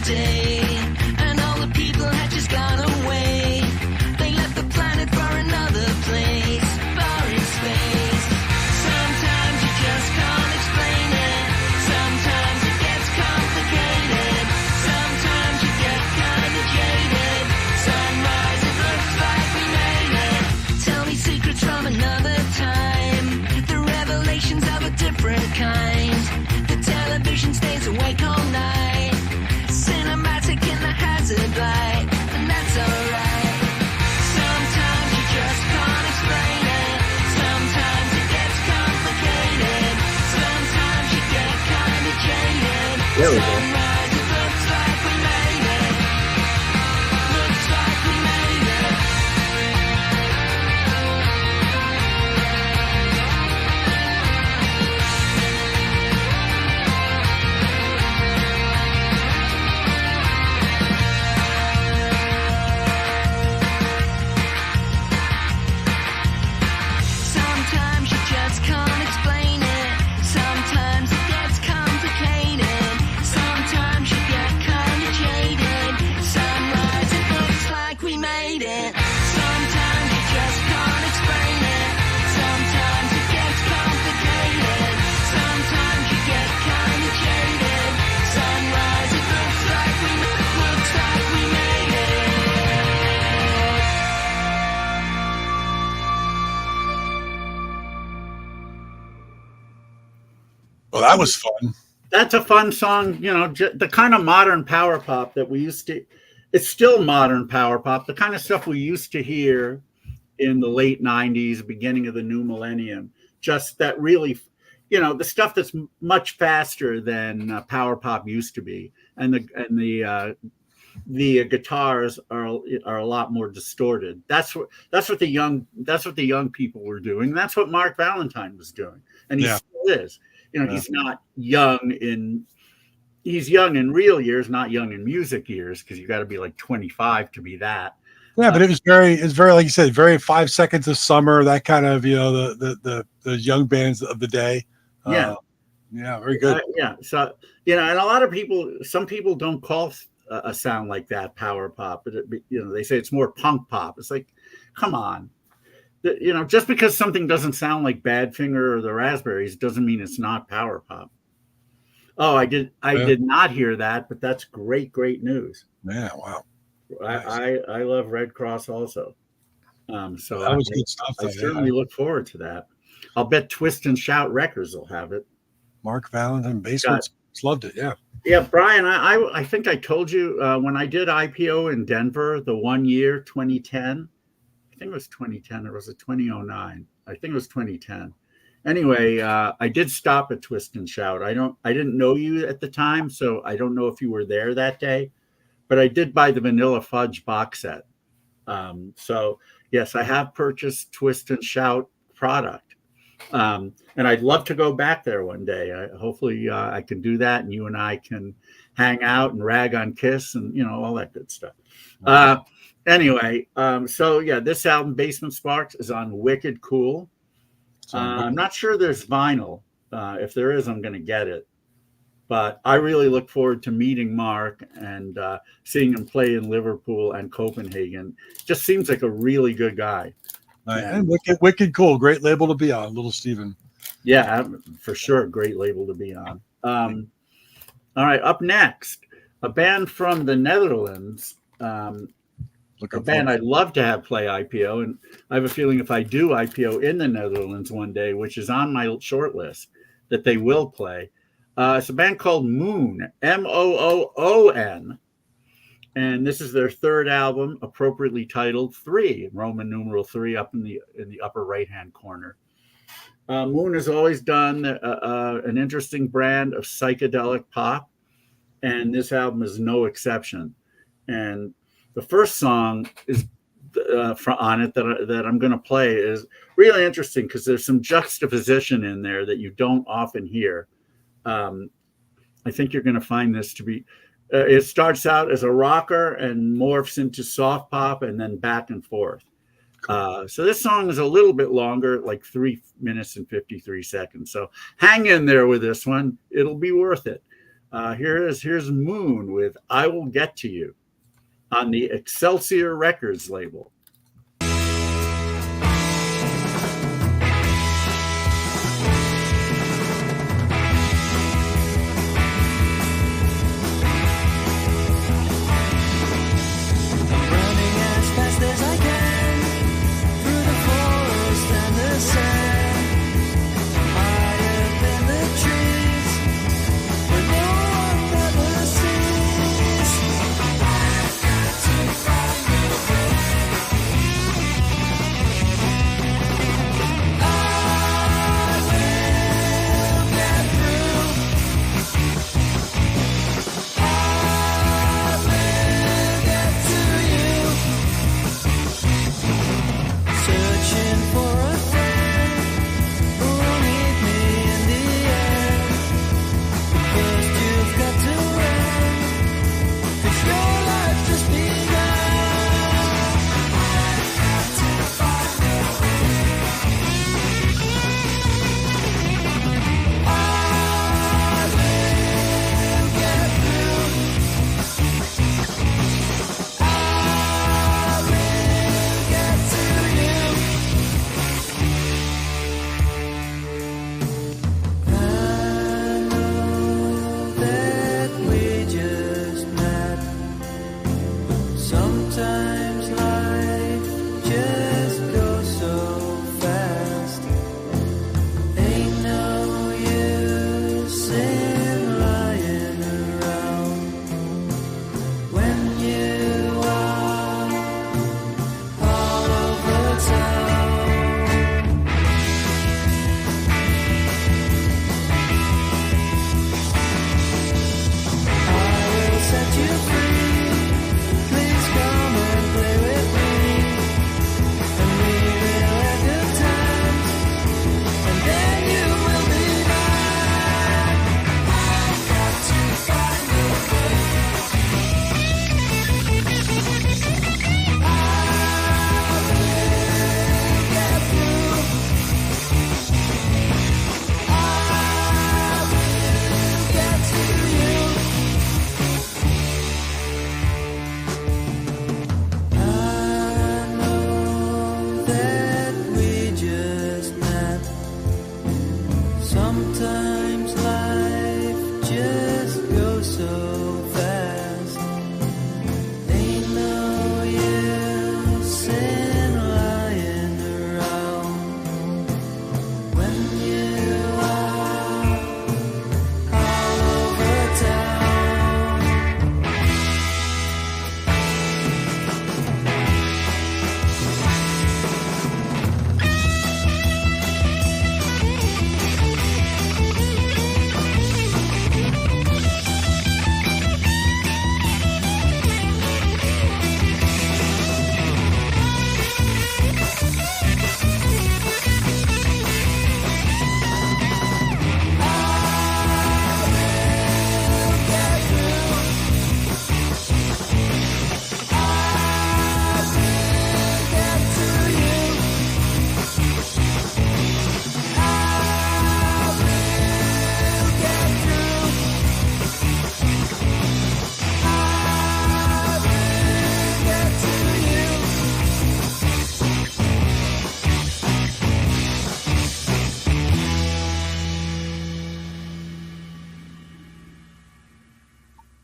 Day, and all the people had just gone away. They left the planet for another place, far in space. Sometimes you just can't explain it. Sometimes it gets complicated. Sometimes you get kind of jaded. Sunrise, it looks like we made it. Tell me secrets from another time. The revelations of a different kind. The television stays awake all night. Cinematic in the hazard light, and that's alright. Sometimes you just can't explain it. Sometimes it gets complicated. Sometimes you get kind of There we go. Well, that was fun. That's a fun song. You know, the kind of modern power pop that we used to, it's still modern power pop, the kind of stuff we used to hear in the late 90s, beginning of the new millennium. Just that really, you know, the stuff that's much faster than power pop used to be. And the guitars are a lot more distorted. That's what the young people were doing. That's what Mark Valentine was doing, and he still is. You know, he's not young he's young in real years, not young in music years, because you got to be like 25 to be that. Yeah, but it's very like you said, very 5 Seconds of Summer, that kind of, you know, the young bands of the day. Yeah, very good. Yeah, so you know, and a lot of people, some people don't call a sound like that power pop, but you know, they say it's more punk pop. It's like, come on. You know, just because something doesn't sound like Badfinger or the Raspberries doesn't mean it's not power pop. Oh, I did not hear that, but that's great news. Yeah, wow. I love Red Cross also. So that was good stuff. I certainly look forward to that. I'll bet Twist and Shout Records will have it. Mark Valentine, Basements loved it. Yeah. Yeah, Brian, I think I told you when I did IPO in Denver, the 1 year, 2010. I think it was 2010 or was it 2009? I think it was 2010. Anyway, I did stop at Twist and Shout. I didn't know you at the time, so I don't know if you were there that day, but I did buy the Vanilla Fudge box set. So yes, I have purchased Twist and Shout product, and I'd love to go back there one day. Hopefully, I can do that, and you and I can hang out and rag on Kiss and all that good stuff. Anyway, so yeah, this album, Basement Sparks, is on Wicked Cool. I'm not sure there's vinyl. If there is, I'm going to get it. But I really look forward to meeting Mark and seeing him play in Liverpool and Copenhagen. Just seems like a really good guy. And Wicked Cool, great label to be on, Little Steven. Yeah, for sure, great label to be on. All right, up next, a band from the Netherlands. A band I'd love to have play IPO, and I have a feeling if I do IPO in the Netherlands one day, which is on my short list, that they will play. It's a band called Moon, Moon, and this is their third album, appropriately titled 3, Roman numeral 3, up in the upper right-hand corner. Moon has always done an interesting brand of psychedelic pop, and this album is no exception. And the first song is on it that I'm going to play is really interesting because there's some juxtaposition in there that you don't often hear. I think you're going to find this to be. It starts out as a rocker and morphs into soft pop and then back and forth. So this song is a little bit longer, like 3 minutes and 53 seconds. So hang in there with this one; it'll be worth it. Here's Moon with "I Will Get to You" on the Excelsior Records label. Sometimes life just goes so fast. Ain't no use in lying around when you are all over town.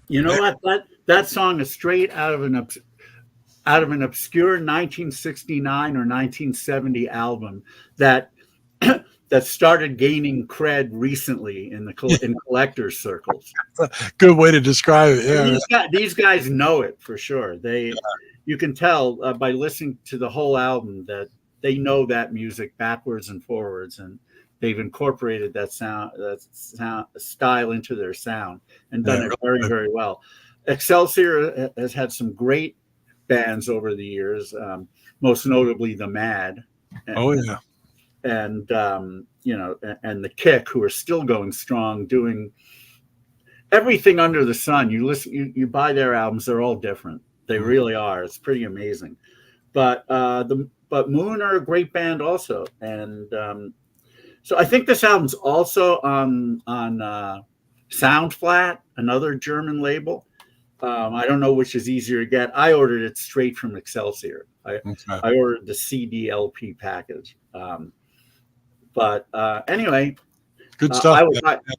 You know what? That song is straight out of an obscure 1969 or 1970 album that that started gaining cred recently in collectors circles. Good way to describe it. And Yeah. these guys know it for sure. You can tell by listening to the whole album that they know that music backwards and forwards, and they've incorporated that style into their sound and done it very, very well. Excelsior has had some great bands over the years, most notably the Mad. And and the Kick, who are still going strong, doing everything under the sun. You listen, you buy their albums; they're all different. They really are. It's pretty amazing. But Moon are a great band also, and so I think this album's also on Soundflat, another German label. I don't know which is easier to get. I ordered it straight from Excelsior. I ordered the CD LP package. But anyway, good stuff.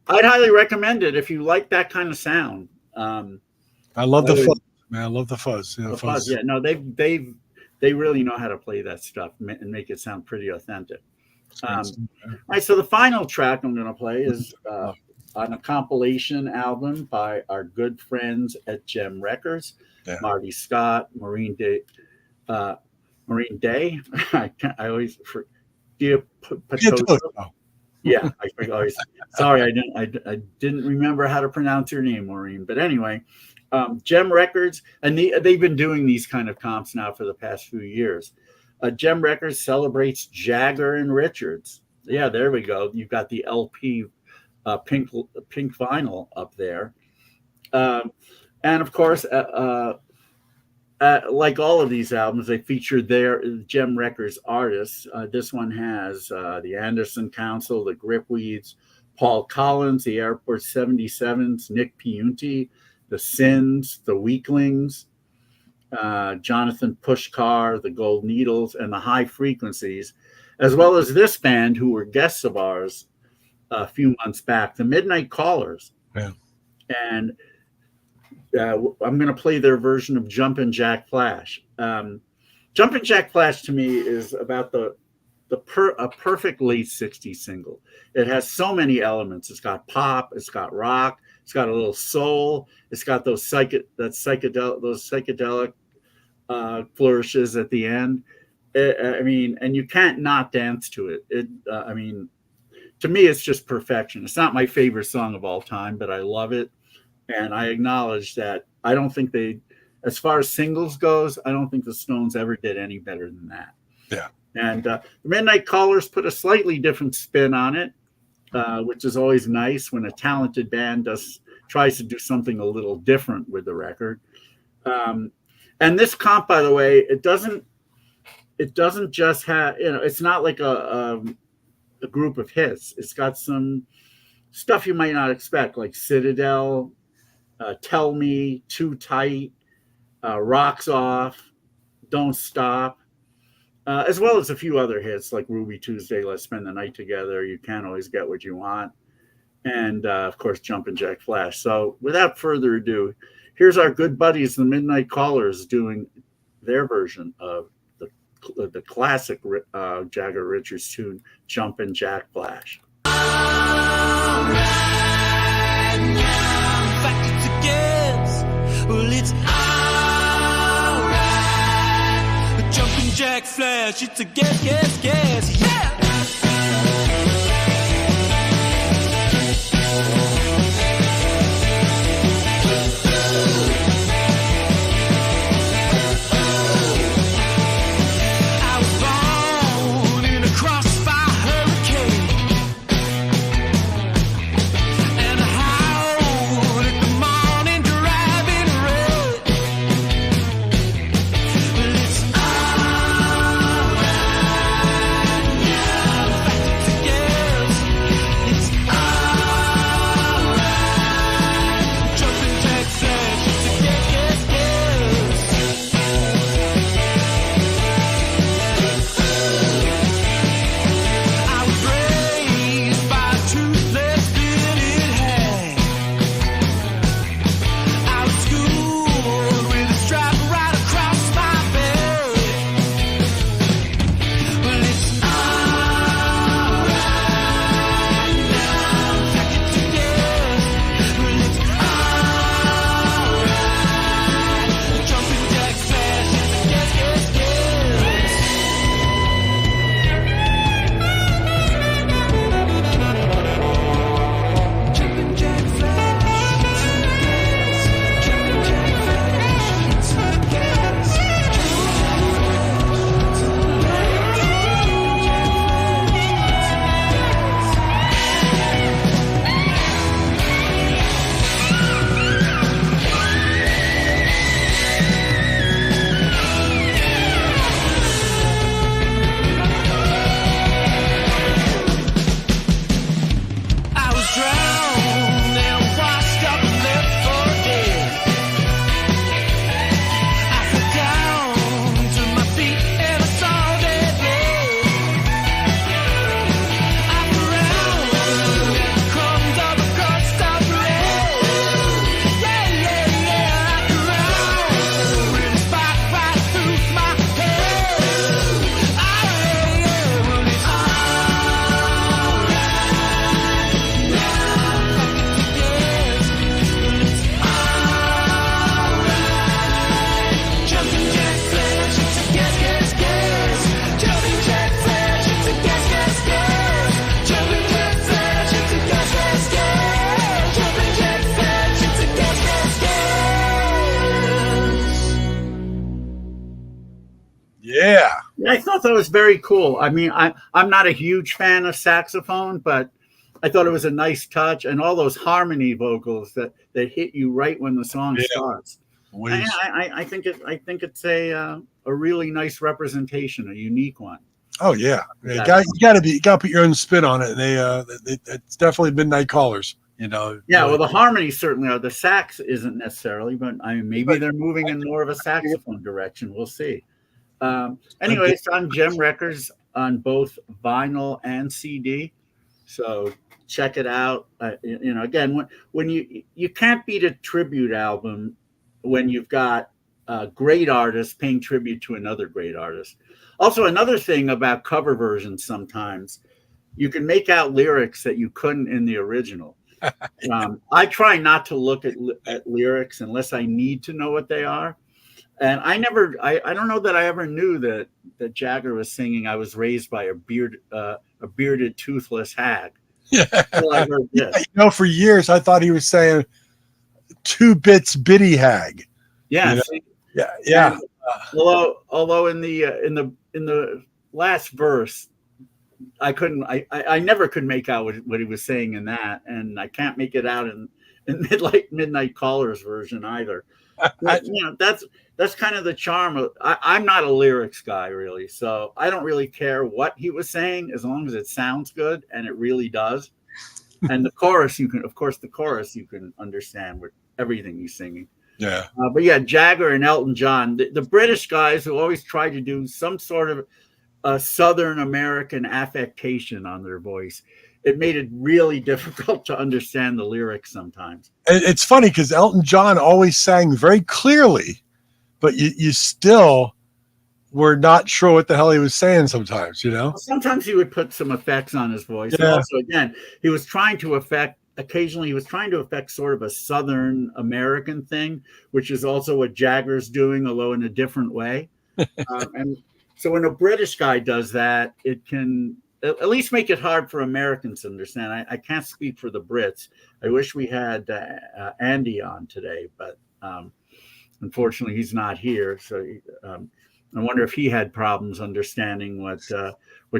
I'd highly recommend it if you like that kind of sound. I love the fuzz, man. I love the fuzz. The fuzz. Yeah, no, they really know how to play that stuff and make it sound pretty authentic. All right, so the final track I'm going to play is on a compilation album by our good friends at Gem Records, Marty Scott, Maureen Day. I always Yeah, I always. Sorry, I didn't remember how to pronounce your name, Maureen. But anyway, Gem Records, and they've been doing these kind of comps now for the past few years. Gem Records celebrates Jagger and Richards. Yeah, there we go. You've got the LP pink vinyl up there. And of course, like all of these albums, they feature their Gem Records artists. This one has the Anderson Council, the Gripweeds, Paul Collins, the Airport 77s, Nick Piunti, the Sins, the Weaklings, Jonathan Pushkar, the Gold Needles, and the High Frequencies, as well as this band who were guests of ours a few months back, the Midnight Callers. Yeah. And I'm going to play their version of Jumpin' Jack Flash. Jumpin' Jack Flash to me is about a perfect late 60s single. It has so many elements. It's got pop, it's got rock, it's got a little soul, it's got those psychedelic flourishes at the end. And you can't not dance to it. To me, it's just perfection. It's not my favorite song of all time, but I love it. And I acknowledge that I don't think as far as singles goes, I don't think the Stones ever did any better than that. Yeah. And the Midnight Callers put a slightly different spin on it, which is always nice when a talented band tries to do something a little different with the record. And this comp, by the way, it doesn't just have, it's not like a group of hits. It's got some stuff you might not expect, like Citadel, Tell Me, Too Tight, Rocks Off, Don't Stop. as well as a few other hits like Ruby Tuesday, Let's Spend the Night Together, You Can't Always Get What You Want, and of course, Jumpin' Jack Flash. So without further ado, here's our good buddies, the Midnight Callers, doing their version of the classic Jagger Richards tune, Jumpin' Jack Flash. All right now, in fact, it's a guess. Well, it's all right. Jumpin' Jack Flash, it's a guess, guess, guess. Yeah! Yeah. I thought that was very cool. I mean, I'm not a huge fan of saxophone, but I thought it was a nice touch, and all those harmony vocals that hit you right when the song starts. I think it's a really nice representation, a unique one. Oh yeah, you got to put your own spin on it. It's definitely Midnight Callers. You know. Yeah, really. Well, the harmonies certainly are. The sax isn't necessarily, but I mean, maybe they're moving in more of a saxophone direction. We'll see. Anyway, it's on Gem Records on both vinyl and CD, so check it out. Again, when you can't beat a tribute album when you've got a great artist paying tribute to another great artist. Also, another thing about cover versions, sometimes you can make out lyrics that you couldn't in the original. I try not to look at lyrics unless I need to know what they are. And I don't know that I ever knew that Jagger was singing "I was raised by a bearded, toothless hag." Yeah. Until I heard this. For years I thought he was saying 2 bits bitty hag. Yeah. Yeah. Although in the last verse, I never could make out what he was saying in that, and I can't make it out in Midnight Callers version either. But, that's kind of the charm. I'm not a lyrics guy really, so I don't really care what he was saying as long as it sounds good, and it really does. And the chorus, you can understand with everything he's singing. Yeah. But yeah, Jagger and Elton John, the British guys who always try to do some sort of a Southern American affectation on their voice. It made it really difficult to understand the lyrics sometimes. It's funny because Elton John always sang very clearly, but you still were not sure what the hell he was saying sometimes, you know? Sometimes he would put some effects on his voice. Yeah. And also, again, he was trying to affect sort of a Southern American thing, which is also what Jagger's doing, although in a different way. And so when a British guy does that, it can at least make it hard for Americans to understand. I can't speak for the Brits. I wish we had Andy on today, but unfortunately he's not here. So I wonder if he had problems understanding what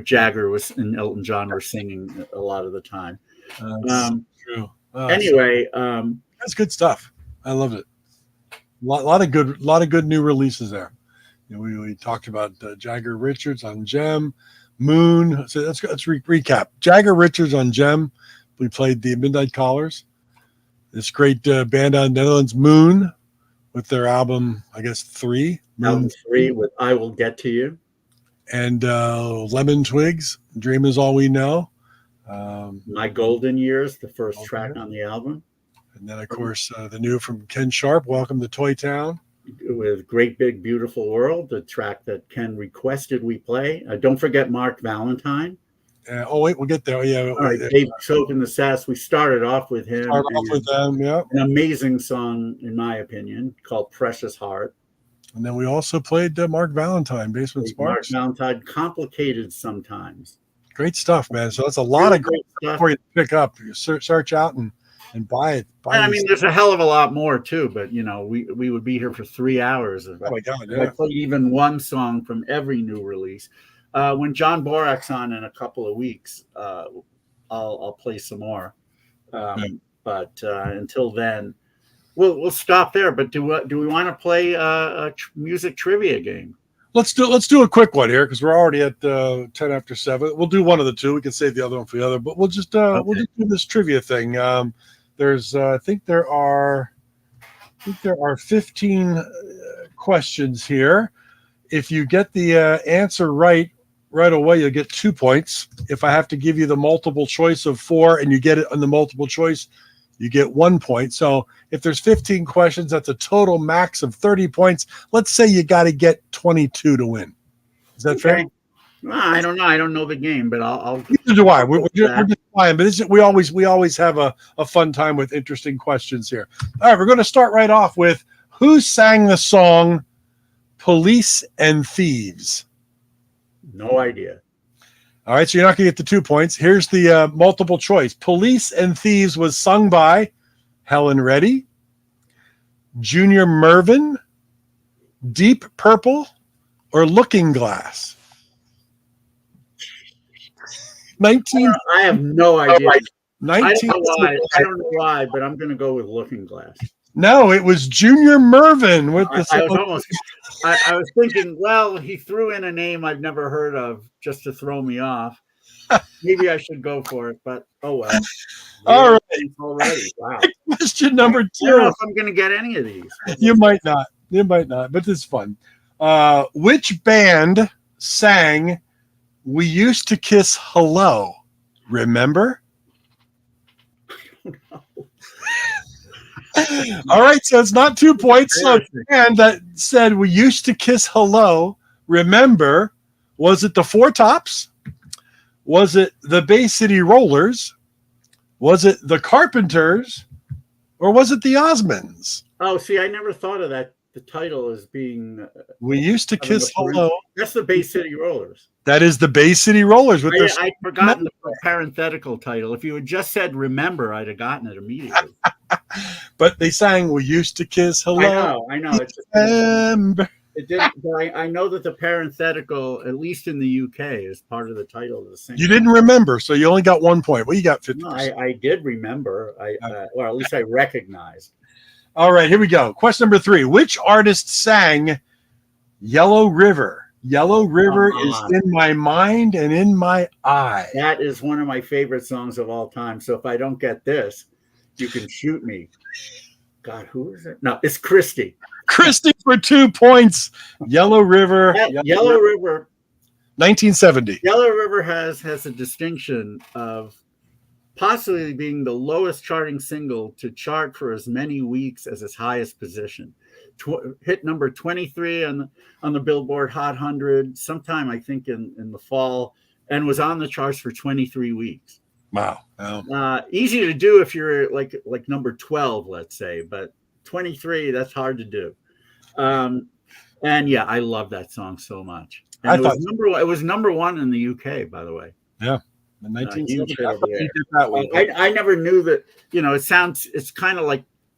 Jagger was and Elton John were singing a lot of the time. True. Anyway, that's good stuff. I loved it. A lot of good new releases there. You know, we talked about Jagger Richards on Gem, Moon. So let's recap. Jagger Richards on Gem. We played the Midnight Callers. This great band out of Netherlands, Moon, with their album, I guess 3. Album 3 with I Will Get to You. And Lemon Twigs, Dream Is All We Know. My Golden Years, the first track on the album. And then, of course, the new from Ken Sharp, Welcome to Toy Town. With Great Big Beautiful World, the track that Ken requested we play. Don't forget Mark Valentine. Wait, we'll get there. Yeah. All right, Dave Choke and the Sass. We started off with him. Yeah. An amazing song, in my opinion, called Precious Heart. And then we also played Mark Valentine, Basement Sparks. Mark Valentine, Complicated Sometimes. Great stuff, man. So that's a lot of great stuff for you to pick up. You search out and buy it. I mean, there's a hell of a lot more too, but you know, we would be here for 3 hours. Oh my God! I play even one song from every new release. When John Borak's on in a couple of weeks, I'll play some more. But until then, we'll stop there. But do we want to play a music trivia game? Let's do a quick one here because we're already at 10 after 7. We'll do one of the two. We can save the other one for the other, but we'll just do this trivia thing. I think there are 15 questions here. If you get the answer right away, you'll get 2 points. If I have to give you the multiple choice of 4 and you get it on the multiple choice, you get 1 point. So if there's 15 questions, that's a total max of 30 points. Let's say you got to get 22 to win. Is that fair? Well, I don't know. I don't know the game, but I'll Neither do I. We're just playing, but we always have a fun time with interesting questions here. All right, we're going to start right off with who sang the song Police and Thieves? No idea. All right, so you're not going to get the 2 points. Here's the multiple choice. Police and Thieves was sung by Helen Reddy, Junior Murvin, Deep Purple, or Looking Glass? 19. I have no idea. 19. I don't know why, but I'm going to go with Looking Glass. No, it was Junior Murvin with the. I was thinking, well, he threw in a name I've never heard of just to throw me off. Maybe I should go for it, but oh well. All right. Already. Wow. Question number 2. I don't know if I'm going to get any of these. You might not, but it's fun. Which band sang We Used to Kiss Hello? Remember? All right, so it's not 2 points. So the band that said We Used to Kiss Hello, remember, was it the Four Tops? Was it the Bay City Rollers? Was it the Carpenters? Or was it the Osmonds? Oh, see, I never thought of that. The title as being We Used to Kiss Hello. That's the Bay City Rollers. That is the Bay City Rollers. I'd forgotten the parenthetical title. If you had just said "Remember," I'd have gotten it immediately. But they sang "We Used to Kiss Hello." I know. Remember. It did. I know that the parenthetical, at least in the UK, is part of the title of the single. You didn't remember, so you only got 1 point. Well, you got 50%. No, I did remember. Or at least I recognized. All right, here we go. Question number 3. Which artist sang Yellow River? Yellow River is in my mind and in my eye. That is one of my favorite songs of all time. So if I don't get this, you can shoot me. God, who is it? No, it's Christy. Christy for 2 points. Yellow River. Yellow River. 1970. Yellow River has a distinction of possibly being the lowest charting single to chart for as many weeks as its highest position. Hit number 23 on the Billboard Hot 100 sometime, I think, in the fall, and was on the charts for 23 weeks. Wow. Easy to do if you're like number 12, let's say, but 23, that's hard to do. And yeah, I love that song so much. And it was number one in the UK, by the way. Yeah. In 1970, I never knew that,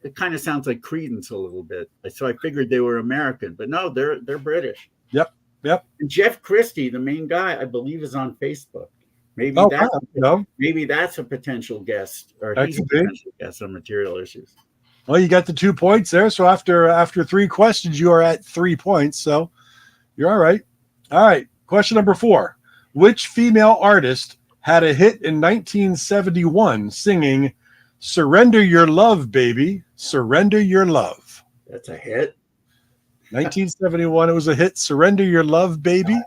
it kind of sounds like Creedence a little bit. So I figured they were American, but no, they're British. Yep. And Jeff Christie, the main guy, I believe, is on Facebook. Maybe that's a potential guest, or he's a potential guest on Material Issues. Well, you got the 2 points there. So after 3 questions, you are at 3 points. So you're all right. All right. Question number 4. Which female artist had a hit in 1971 singing "Surrender Your Love, Baby, Surrender Your Love"? That's a hit. 1971, it was a hit. "Surrender Your Love, Baby."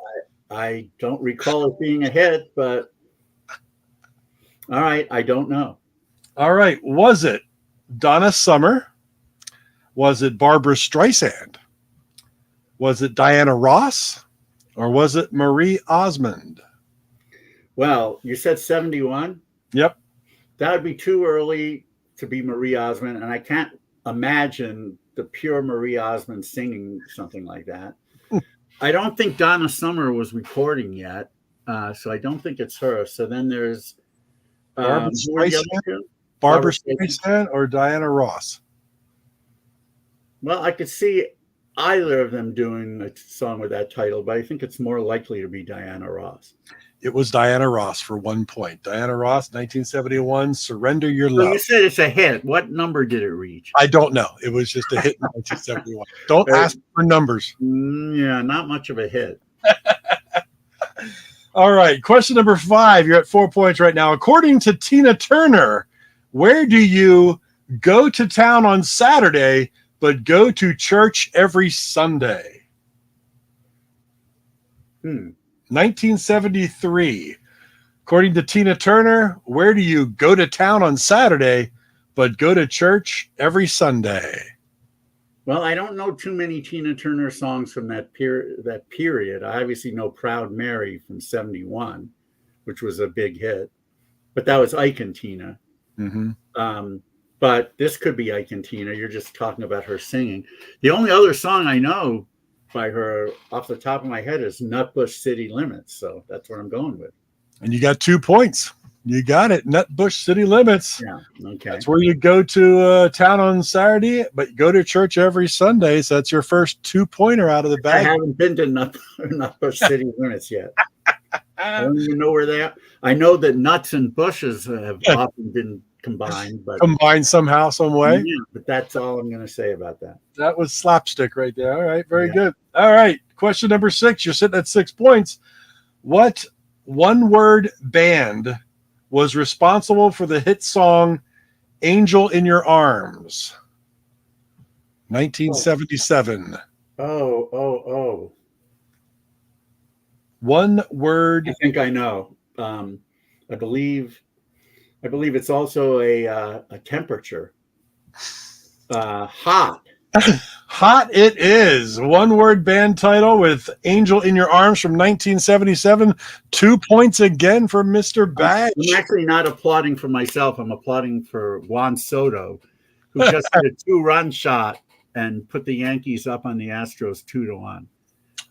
I don't recall it being a hit, but all right, I don't know. All right. Was it Donna Summer? Was it Barbara Streisand? Was it Diana Ross? Or was it Marie Osmond? Well, you said 71? Yep. That would be too early to be Marie Osmond, and I can't imagine the pure Marie Osmond singing something like that. I don't think Donna Summer was recording yet, so I don't think it's her. So then there's Barbara Streisand or Diana Ross? Well, I could see either of them doing a song with that title, but I think it's more likely to be Diana Ross. It was Diana Ross for 1 point. Diana Ross, 1971, "Surrender Your Love." So you said it's a hit. What number did it reach? I don't know. It was just a hit in 1971. Don't ask for numbers. Yeah, not much of a hit. All right. Question number 5. You're at 4 points right now. According to Tina Turner, where do you go to town on Saturday but go to church every Sunday? 1973. According to Tina Turner, where do you go to town on Saturday but go to church every Sunday? Well, I don't know too many Tina Turner songs from that period. I obviously know "Proud Mary" from 71, which was a big hit, but that was Ike and Tina. But this could be Ike and Tina. You're just talking about her singing. The only other song I know by her off the top of my head is "Nutbush City Limits." So that's what I'm going with. And you got 2 points. You got it. Nutbush City Limits. Yeah. Okay. That's where you go to town on Saturday, but go to church every Sunday. So that's your first 2-pointer out of the bag. I haven't been to Nutbush City Limits yet. I don't even know where they are. I know that nuts and bushes have often been combined, but combined somehow, some way. Yeah, but that's all I'm going to say about that. That was slapstick right there. All right, very good. All right, question number 6. You're sitting at 6 points. What one-word band was responsible for the hit song "Angel in Your Arms"? 1977. Oh. One word. I think I know. I believe it's also a temperature. Hot. Hot it is. One-word band title with "Angel in Your Arms" from 1977. 2 points again for Mr. Badge. I'm actually not applauding for myself. I'm applauding for Juan Soto, who just did a 2-run shot and put the Yankees up on the Astros 2-1.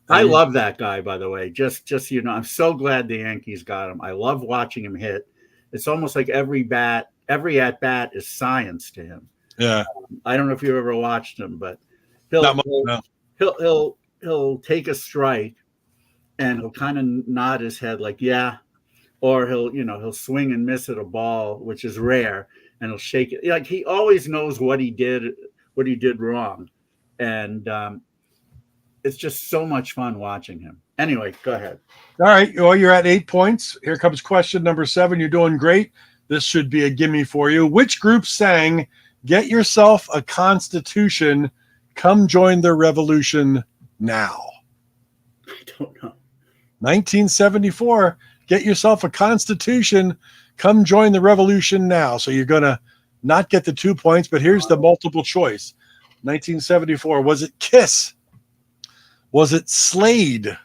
I love that guy, by the way. Just I'm so glad the Yankees got him. I love watching him hit. It's almost like every at bat is science to him. Yeah. I don't know if you ever watched him, but he'll take a strike and he'll kind of nod his head like, yeah, or he'll swing and miss at a ball, which is rare, and he'll shake it. Like, he always knows what he did wrong. And it's just so much fun watching him. Anyway, go ahead. All right. Well, you're at 8 points. Here comes question number 7. You're doing great. This should be a gimme for you. Which group sang "Get Yourself a Constitution, Come Join the Revolution Now"? I don't know. 1974, get yourself a Constitution. Come join the revolution now. So you're going to not get the 2 points, but here's the multiple choice. 1974, was it Kiss? Was it Slade?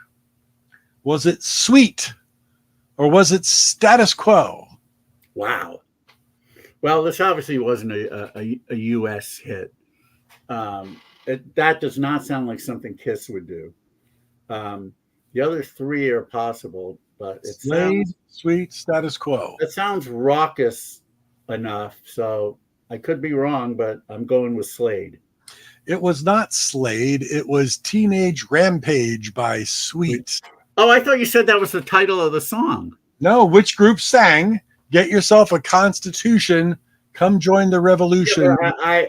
Was it Sweet? Or was it Status Quo? Wow. Well, this obviously wasn't a U.S. hit. That does not sound like something Kiss would do. The other three are possible, but it Slade, sounds Sweet, Status Quo. It sounds raucous enough, so I could be wrong, but I'm going with Slade. It was not Slade. It was Teenage Rampage by Sweet. Oh, I thought you said that was the title of the song. No, which group sang Get Yourself a Constitution, Come Join the Revolution? Yeah,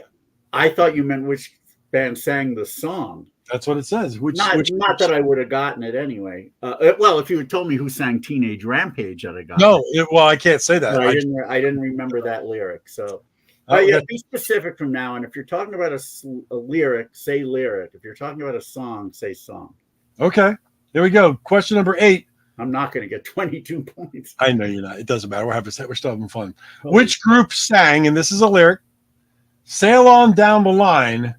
I thought you meant which band sang the song. That's what it says. Not that I would have gotten it anyway. Well, if you had told me who sang Teenage Rampage, I'd have gotten it. Well, I can't say that. I didn't remember that lyric. So, be specific from now on. If you're talking about a lyric, say lyric. If you're talking about a song, say song. Okay. Here we go. Question number 8. I'm not going to get 22 points. I know you're not. It doesn't matter. We're still having fun. Which group sang, and this is a lyric, sail on down the line,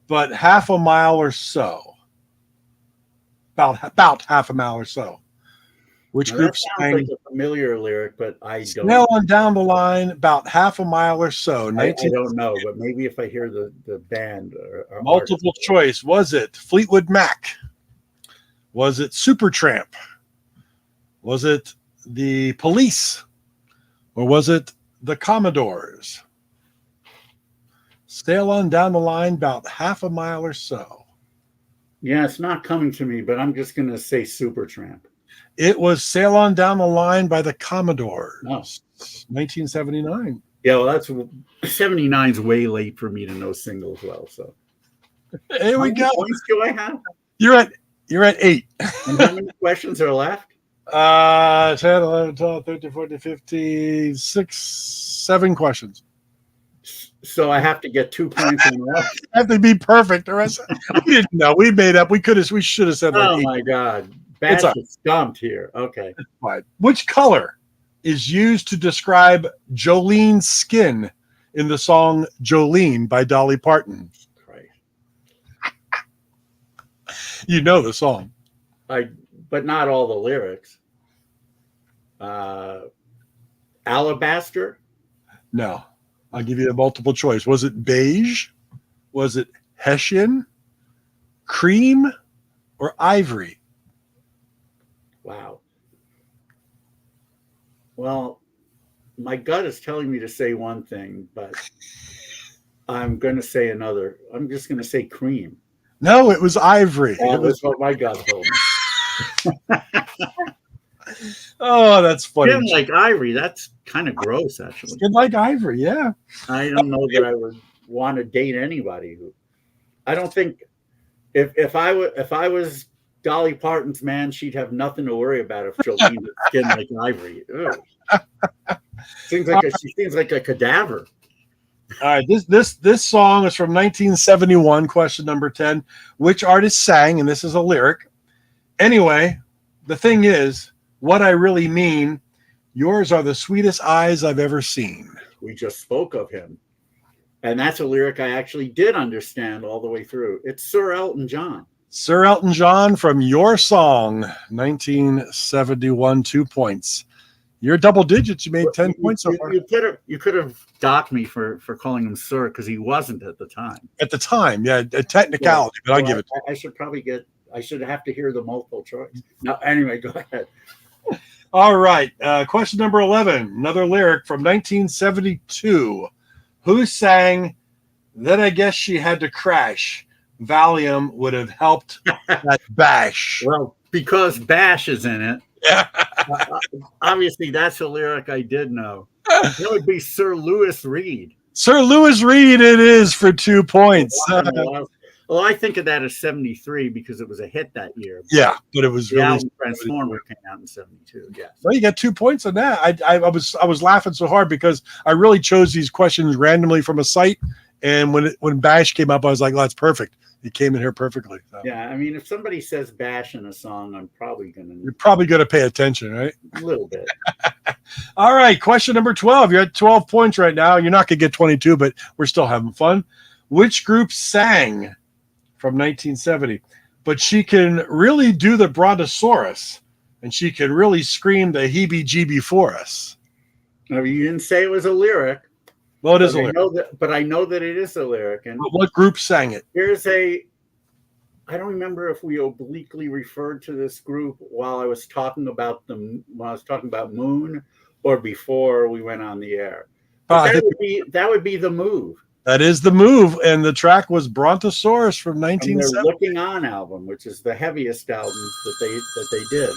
but half a mile or so. About half a mile or so. Which group sang? Like a familiar lyric, but I don't. Sail on down the line, about half a mile or so. I don't know, but maybe if I hear the band or multiple artist. Choice. Was it Fleetwood Mac? Was it Supertramp? Was it the Police? Or was it the Commodores? Sail on down the line about half a mile or so. Yeah, it's not coming to me, but I'm just going to say Supertramp. It was Sail On Down the Line by the Commodores. Oh. 1979. Yeah, well, that's 79's way late for me to know singles well. So here we go. How many points do I have? You're at 8. And how many questions are left? 10, 11, 12, 13, 14, 15, 6, 7 questions. So I have to get 2 points in a row. Have to be perfect. The rest we didn't know. We made up. We should have said. Oh my God, Bash is stumped here. Okay. Fine. Which color is used to describe Jolene's skin in the song "Jolene" by Dolly Parton? Right. You know the song. But not all the lyrics. Alabaster? No. I'll give you a multiple choice. Was it beige? Was it Hessian? Cream? Or ivory? Wow. Well, my gut is telling me to say one thing, but I'm going to say another. I'm just going to say cream. No, it was ivory. That was what my gut told me. Oh, that's funny. Skin like ivory. That's kind of gross, actually. Skin like ivory, yeah. I don't know that I would want to date anybody who. I don't think if I was Dolly Parton's man, she'd have nothing to worry about if Jolene had skin like ivory. She seems like a cadaver. All right, this song is from 1971. Question number 10. Which artist sang? And this is a lyric. Anyway, the thing is, what I really mean, yours are the sweetest eyes I've ever seen. We just spoke of him. And that's a lyric I actually did understand all the way through. It's Sir Elton John. Sir Elton John from Your Song, 1971, 2 points. You're double digits. You made 10 points so far. You could have docked me for calling him Sir because he wasn't at the time. At the time, yeah, a technicality, but I'll give it. I should have to hear the multiple choice. No, anyway, go ahead. All right. Question number 11. Another lyric from 1972. Who sang "Then I Guess She Had to Crash"? Valium would have helped that bash. Well, because Bash is in it. Yeah. Obviously, that's a lyric I did know. That would be Sir Lewis Reed. Sir Lewis Reed, it is for 2 points. Well, I think of that as 73 because it was a hit that year. Yeah, but it was the really album Transformer came out in 72. Yes. Well, you got 2 points on that. I was laughing so hard because I really chose these questions randomly from a site, and when Bash came up, I was like, "Oh, that's perfect." He came in here perfectly. So. Yeah, I mean, if somebody says bash in a song, I'm probably You're probably going to pay attention, right? a little bit. All right, question number 12. You're at 12 points right now. You're not going to get 22, but we're still having fun. Which group sang from 1970? But she can really do the brontosaurus, and she can really scream the heebie-jeebie for us. No, you didn't say it was a lyric. Well, it is a lyric. But I know that it is a lyric. And But what group sang it? I don't remember if we obliquely referred to this group while I was talking about Moon, or before we went on the air. That would be The Move. That is The Move, and the track was Brontosaurus from From their 1970. Looking On album, which is the heaviest album that they did.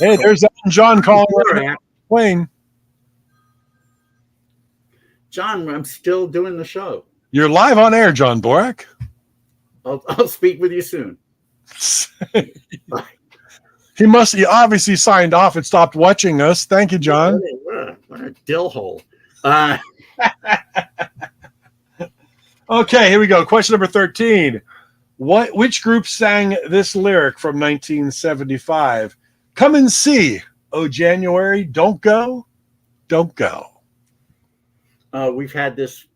Hey, there's Elton John calling playing. John, I'm still doing the show. You're live on air, John Borak. I'll speak with you soon. Bye. He obviously signed off and stopped watching us. Thank you, John. What a dill hole. Okay, here we go. Question number 13. Which group sang this lyric from 1975? Come and see. Oh, January, don't go. Don't go. We've had this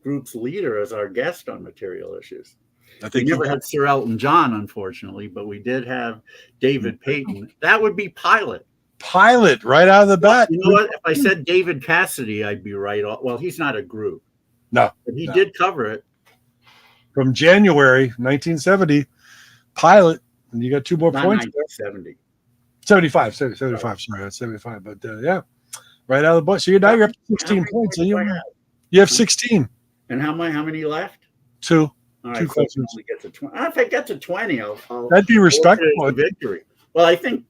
group's leader as our guest on Material Issues. I think we never had Sir Elton John, unfortunately, but we did have David Payton. That would be Pilot. Pilot, right out of the bat. You know what? If I said David Cassidy, I'd be right. Well, he's not a group. No. But he did cover it. From January 1970, Pilot. And you got 2 more Not points. 1970. 75. Sorry, that's 75. But yeah, right out of the butt. So you're up to 16 points. So you have 16. And how many left? 2. All 2 right, questions. So get to 20. If I get to 20, That'd be respectable. Victory. Well, I think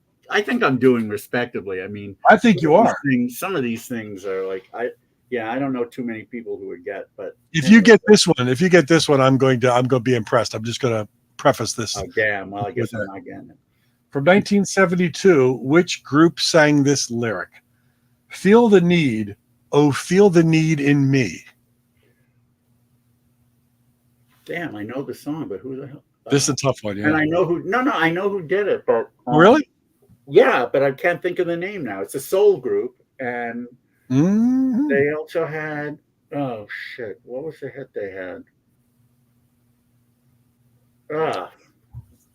I'm doing respectably. I mean, I think you are. Some of these things are like I don't know too many people who would get, but if you get this one, I'm going to be impressed. I'm just going to preface this. Oh damn! Well, I guess I'm not getting it. From 1972, which group sang this lyric? Feel the need, oh, feel the need in me. Damn, I know the song, but who the hell? This is a tough one, yeah. And I know who. No, I know who did it, but really? Yeah, but I can't think of the name now. It's a soul group, and they also had. Oh shit! What was the hit they had?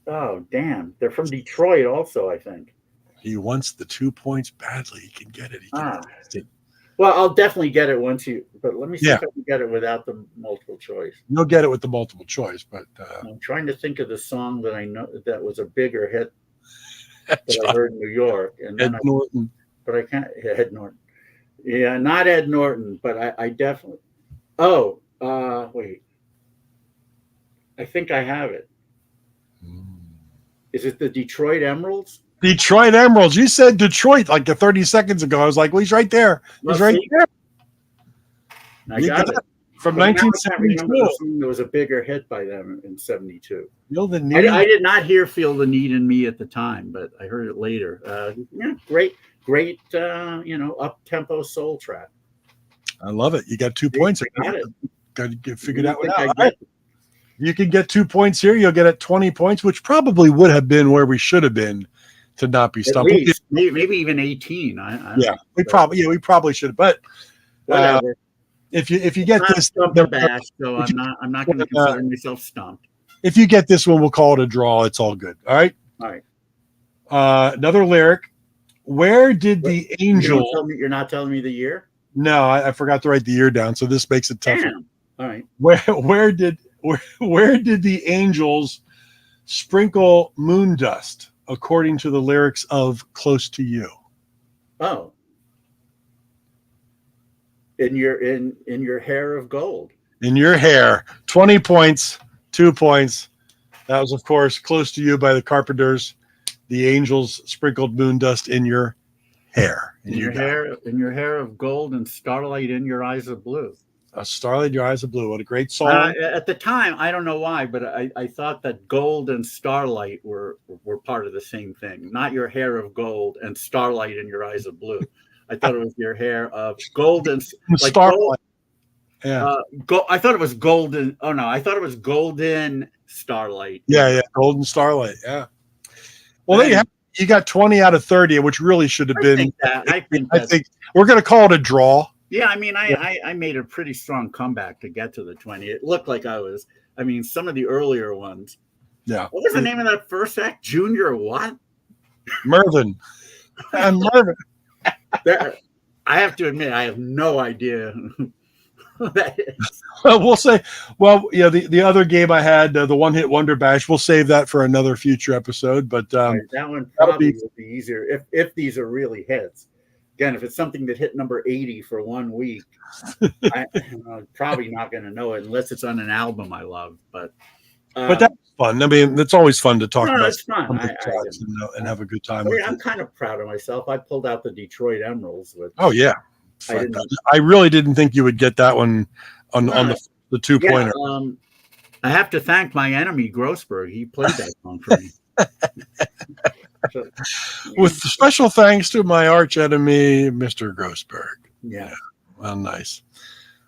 Oh damn! They're from Detroit, also. I think. He wants the 2 points badly. He can get it. Well, I'll definitely get it once you. But let me see if I can get it without the multiple choice. You'll get it with the multiple choice, but I'm trying to think of the song that I know that was a bigger hit that I heard in New York, and Ed Norton. But I can't. Ed Norton. Yeah, not Ed Norton, but I definitely. Oh, wait. I think I have it. Is it the Detroit Emeralds? Detroit Emeralds. You said Detroit like 30 seconds ago. I was like, well, he's right there. He's right there. I got it. From 1972. There was a bigger hit by them in 72. Feel the need. I did not hear Feel the Need in Me at the time, but I heard it later. Great, up-tempo soul track. I love it. You got 2 points. Got to get figured out. You can get 2 points here. You'll get at 20 points, which probably would have been where we should have been to not be stumped. Maybe even 18. We probably should have. But whatever. If you get this, so I'm not going to consider myself stumped. If you get this one, we'll call it a draw. It's all good. All right. All right. Another lyric. Where did the angel? You're not telling me the year? No, I forgot to write the year down, so this makes it tougher. Damn. All right. Where did the angels sprinkle moon dust, according to the lyrics of "Close to You"? Oh. In your hair of gold. In your hair. 20 points, 2 points. That was, of course, "Close to You" by the Carpenters. The angels sprinkled moon dust in your hair. In your hair of gold, and starlight in your eyes of blue. Starlight in Your Eyes of Blue. What a great song. At the time, I don't know why, but I thought that gold and starlight were part of the same thing. Not your hair of gold and starlight in your eyes of blue. I thought it was your hair of gold and like starlight. Yeah. I thought it was Golden. Oh no, I thought it was Golden Starlight. Yeah. Golden Starlight. Yeah. Well, there you got 20 out of 30, which really should have been. I think we're going to call it a draw. Yeah, I mean, I made a pretty strong comeback to get to the 20. It looked like some of the earlier ones. Yeah. What was the name of that first act? Junior what? Mervyn. And Mervyn. I have to admit, I have no idea who that is. We'll say, the other game I had, the One Hit Wonder Bash, we'll save that for another future episode. But that one probably will be easier if these are really hits. Again, if it's something that hit number 80 for 1 week, I'm probably not going to know it unless it's on an album I love. But that's fun. I mean, it's always fun to talk about. It's fun. And have a good time. I'm kind of proud of myself. I pulled out the Detroit Emeralds. Oh, yeah. I really didn't think you would get that one on the 2-pointer. I have to thank my enemy, Grossberg. He played that song for me. With special thanks to my arch enemy, Mr. Grossberg. Yeah. Well, nice.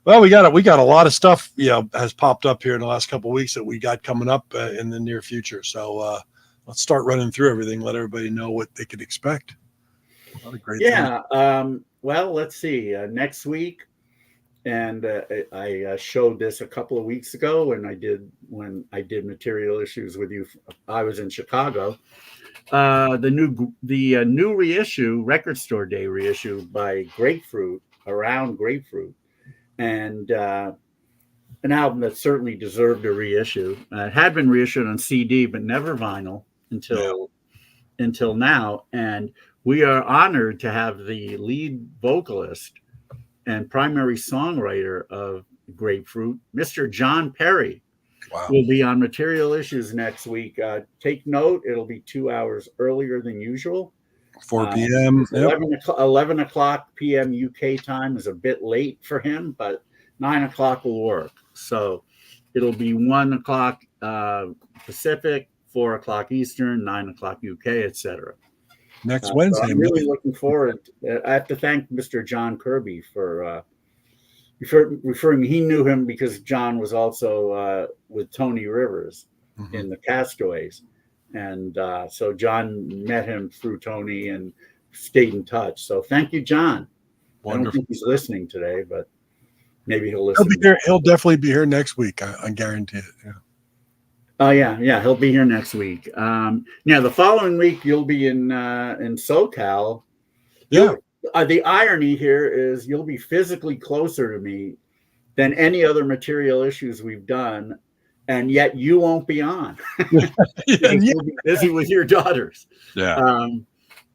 Well, we got a lot of stuff, has popped up here in the last couple of weeks that we got coming up in the near future. So let's start running through everything. Let everybody know what they could expect. A lot of great things. Well, let's see. Next week, and I showed this a couple of weeks ago when I did Material Issues with you. I was in Chicago. The new reissue, Record Store Day reissue by Grapefruit, Around Grapefruit, and an album that certainly deserved a reissue. It had been reissued on CD, but never vinyl until now. And we are honored to have the lead vocalist and primary songwriter of Grapefruit, Mr. John Perry. Wow. Will be on Material Issues next week. Take note, it'll be 2 hours earlier than usual. 4 p.m. 11 o'clock p.m. UK time is a bit late for him, but 9 o'clock will work. So it'll be 1 o'clock Pacific, 4 o'clock Eastern, 9 o'clock UK, etc. Next Wednesday. So I'm really looking forward. I have to thank Mr. John Kirby for referring. He knew him because John was also with Tony Rivers in the Castaways. And so John met him through Tony and stayed in touch. So thank you, John. Wonderful. I don't think he's listening today, but maybe he'll listen. He'll definitely be here next week. I guarantee it. Yeah. Oh yeah, he'll be here next week. The following week you'll be in SoCal. Yeah. The irony here is you'll be physically closer to me than any other Material Issues we've done, and yet you won't be on. You'll be busy with your daughters. Yeah.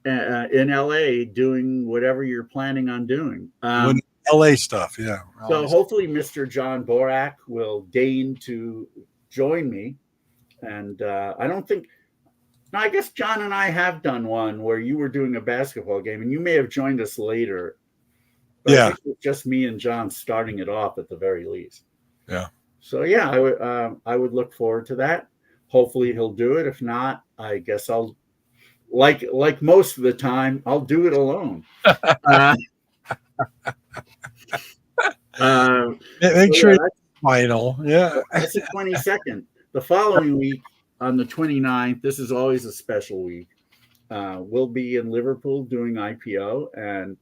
In LA doing whatever you're planning on doing. LA stuff, yeah. So hopefully Mr. John Borak will deign to join me. And I guess John and I have done one where you were doing a basketball game, and you may have joined us later. But I think it was just me and John starting it off at the very least. Yeah. So yeah, I would look forward to that. Hopefully he'll do it. If not, I guess I'll like most of the time I'll do it alone. Make sure it's final. Yeah. That's the 22nd. The following week, on the 29th, this is always a special week. We'll be in Liverpool doing IPO, and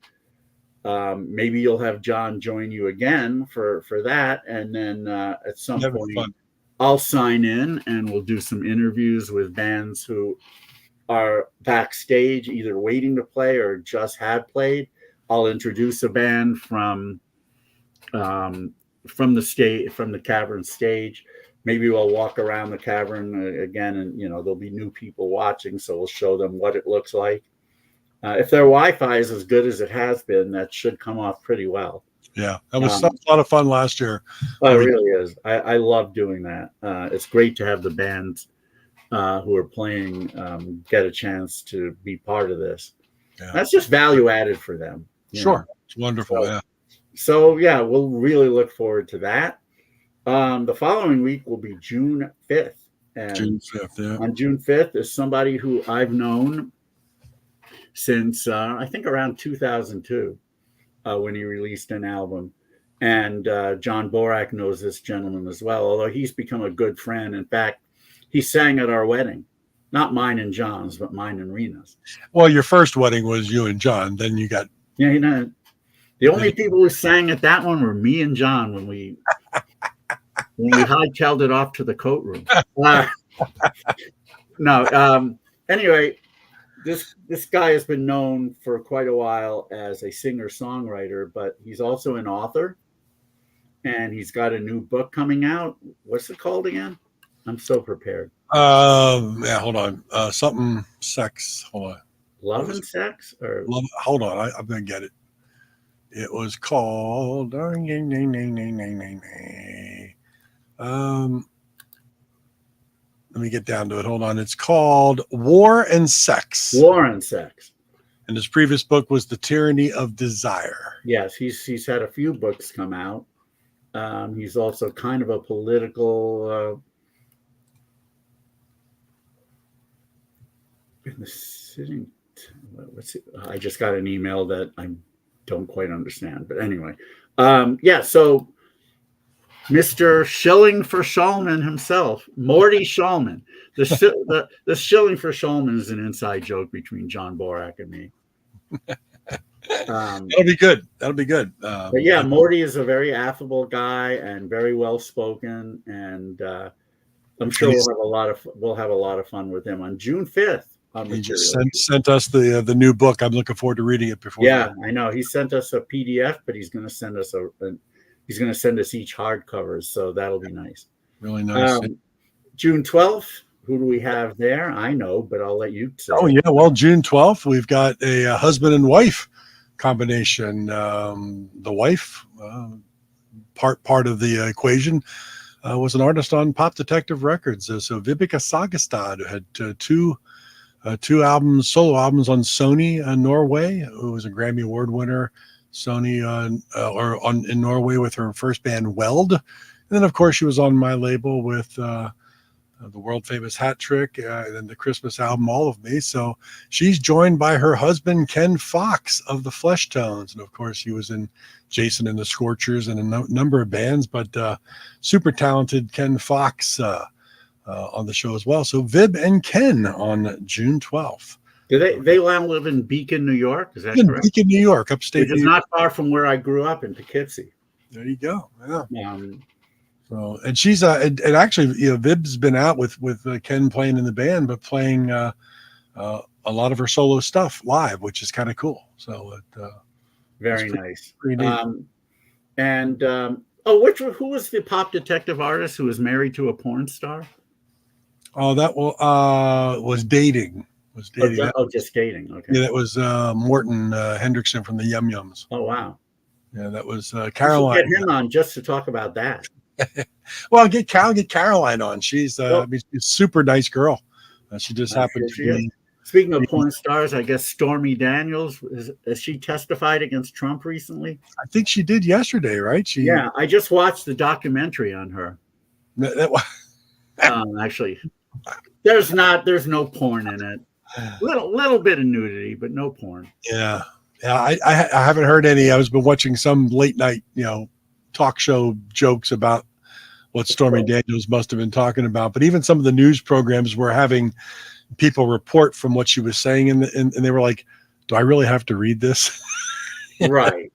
maybe you'll have John join you again for that. And then at some point, I'll sign in and we'll do some interviews with bands who are backstage, either waiting to play or just had played. I'll introduce a band from the cavern stage. Maybe we'll walk around the cavern again, and there'll be new people watching, so we'll show them what it looks like. If their Wi-Fi is as good as it has been, that should come off pretty well. Yeah, that was a lot of fun last year. It really is. I love doing that. It's great to have the bands who are playing get a chance to be part of this. Yeah. That's just value added for them. Sure, it's wonderful. So we'll really look forward to that. The following week will be June 5th. And June 5th, yeah. On June 5th is somebody who I've known since I think around 2002 when he released an album. And John Borak knows this gentleman as well, although he's become a good friend. In fact, he sang at our wedding, not mine and John's, but mine and Rena's. Well, your first wedding was you and John. Then you got the only people who sang at that one were me and John when we hightailed it off to the coat room. Anyway, this guy has been known for quite a while as a singer-songwriter, but he's also an author, and he's got a new book coming out. What's it called again? I'm so prepared. Hold on. Something sex. Hold on. Love and Sex? Or Love, hold on. I'm going to get it. It was called. Let me get down to it. Hold on. It's called War and Sex. War and Sex. And his previous book was The Tyranny of Desire. Yes, he's had a few books come out. He's also kind of a political in the sitting. I just got an email that I don't quite understand, but anyway, so Mr. Shilling for Shulman himself, Morty Shulman. The Shilling for Shulman is an inside joke between John Borak and me. That'll be good. But yeah, Morty is a very affable guy and very well spoken, and I'm sure we'll have a lot of fun with him on June 5th. He just sent us the new book. I'm looking forward to reading it before. Yeah, I know. He sent us a PDF, but he's going to send us each hardcovers, so that'll be nice. Really nice. June 12th. Who do we have there? I know, but I'll let you say. Oh yeah, well, June 12th, we've got a husband and wife combination. The wife, part of the equation, was an artist on Pop Detective Records. So Vibeke Sagestad, who had two solo albums on Sony Norway, who was a Grammy Award winner. Sony in Norway with her first band Weld, and then of course she was on my label with the world famous Hat Trick, and then the Christmas album All of Me. So she's joined by her husband Ken Fox of the Fleshtones, and of course he was in Jason and the Scorchers and a number of bands, but super talented Ken Fox on the show as well. So Vib and Ken on June 12th. Do they now live in Beacon, New York? Is that correct? Beacon, New York, upstate. Which is not far from where I grew up in Poughkeepsie. There you go. Yeah. So, and she's and actually, Vib's been out with Ken playing in the band, but playing a lot of her solo stuff live, which is kind of cool. So very nice. Pretty neat. Who was the Pop Detective artist who was married to a porn star? Oh, that was dating. Just dating. Okay. Yeah, that was Morton Hendrickson from the Yum Yums. Oh wow. Yeah, that was Caroline. Get him on just to talk about that. Well, get Caroline on. She's a super nice girl. She just happened to be. Speaking of porn stars, I guess Stormy Daniels has she testified against Trump recently? I think she did yesterday, right? I just watched the documentary on her. Actually, there's no porn in it. Little bit of nudity, but no porn. Yeah. I haven't heard any. I was been watching some late night, talk show jokes about what Stormy Daniels must have been talking about. But even some of the news programs were having people report from what she was saying, and they were like, "Do I really have to read this?" Right.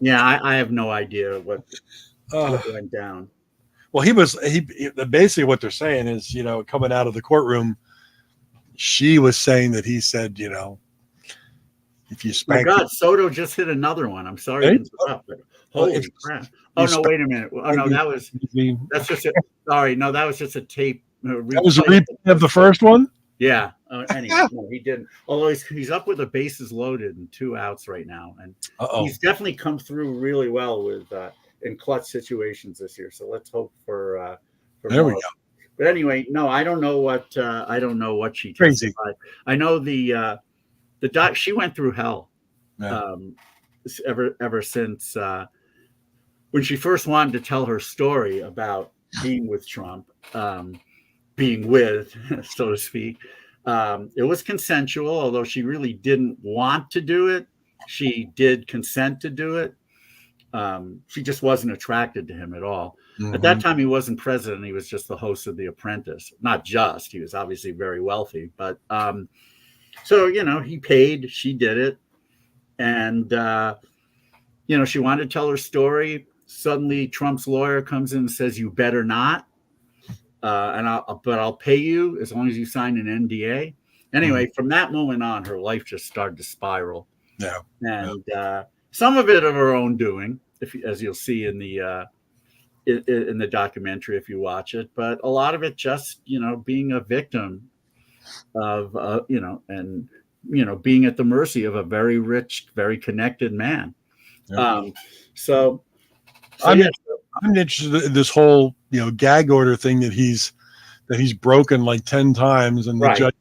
Yeah, I have no idea what went down. Well, he basically what they're saying is, coming out of the courtroom, she was saying that he said, if you spank. My God, Soto just hit another one. I'm sorry to interrupt, but holy crap! Oh no, wait a minute. Oh no, that's just sorry. No, that was just a tape. That was a replay of the first one. Yeah. Anyway, no, he didn't. Although he's up with the bases loaded and 2 outs right now, and he's definitely come through really well with in clutch situations this year. So let's hope for there more. We go. But anyway, no, I don't know what she crazy. Testified. I know the doc. She went through hell. Yeah. Ever since when she first wanted to tell her story about being with Trump, being with, so to speak. It was consensual, although she really didn't want to do it. She did consent to do it. She just wasn't attracted to him at all. Mm-hmm. At that time, he wasn't president. He was just the host of The Apprentice. Not just. He was obviously very wealthy. But so, he paid. She did it. And, she wanted to tell her story. Suddenly, Trump's lawyer comes in and says, "You better not. But I'll pay you as long as you sign an NDA." Anyway, from that moment on, her life just started to spiral. Yeah. And some of it of her own doing, as you'll see in the documentary if you watch it, but a lot of it just being a victim of being at the mercy of a very rich, very connected man. Yeah. I'm interested in this whole gag order thing that he's broken like 10 times, and the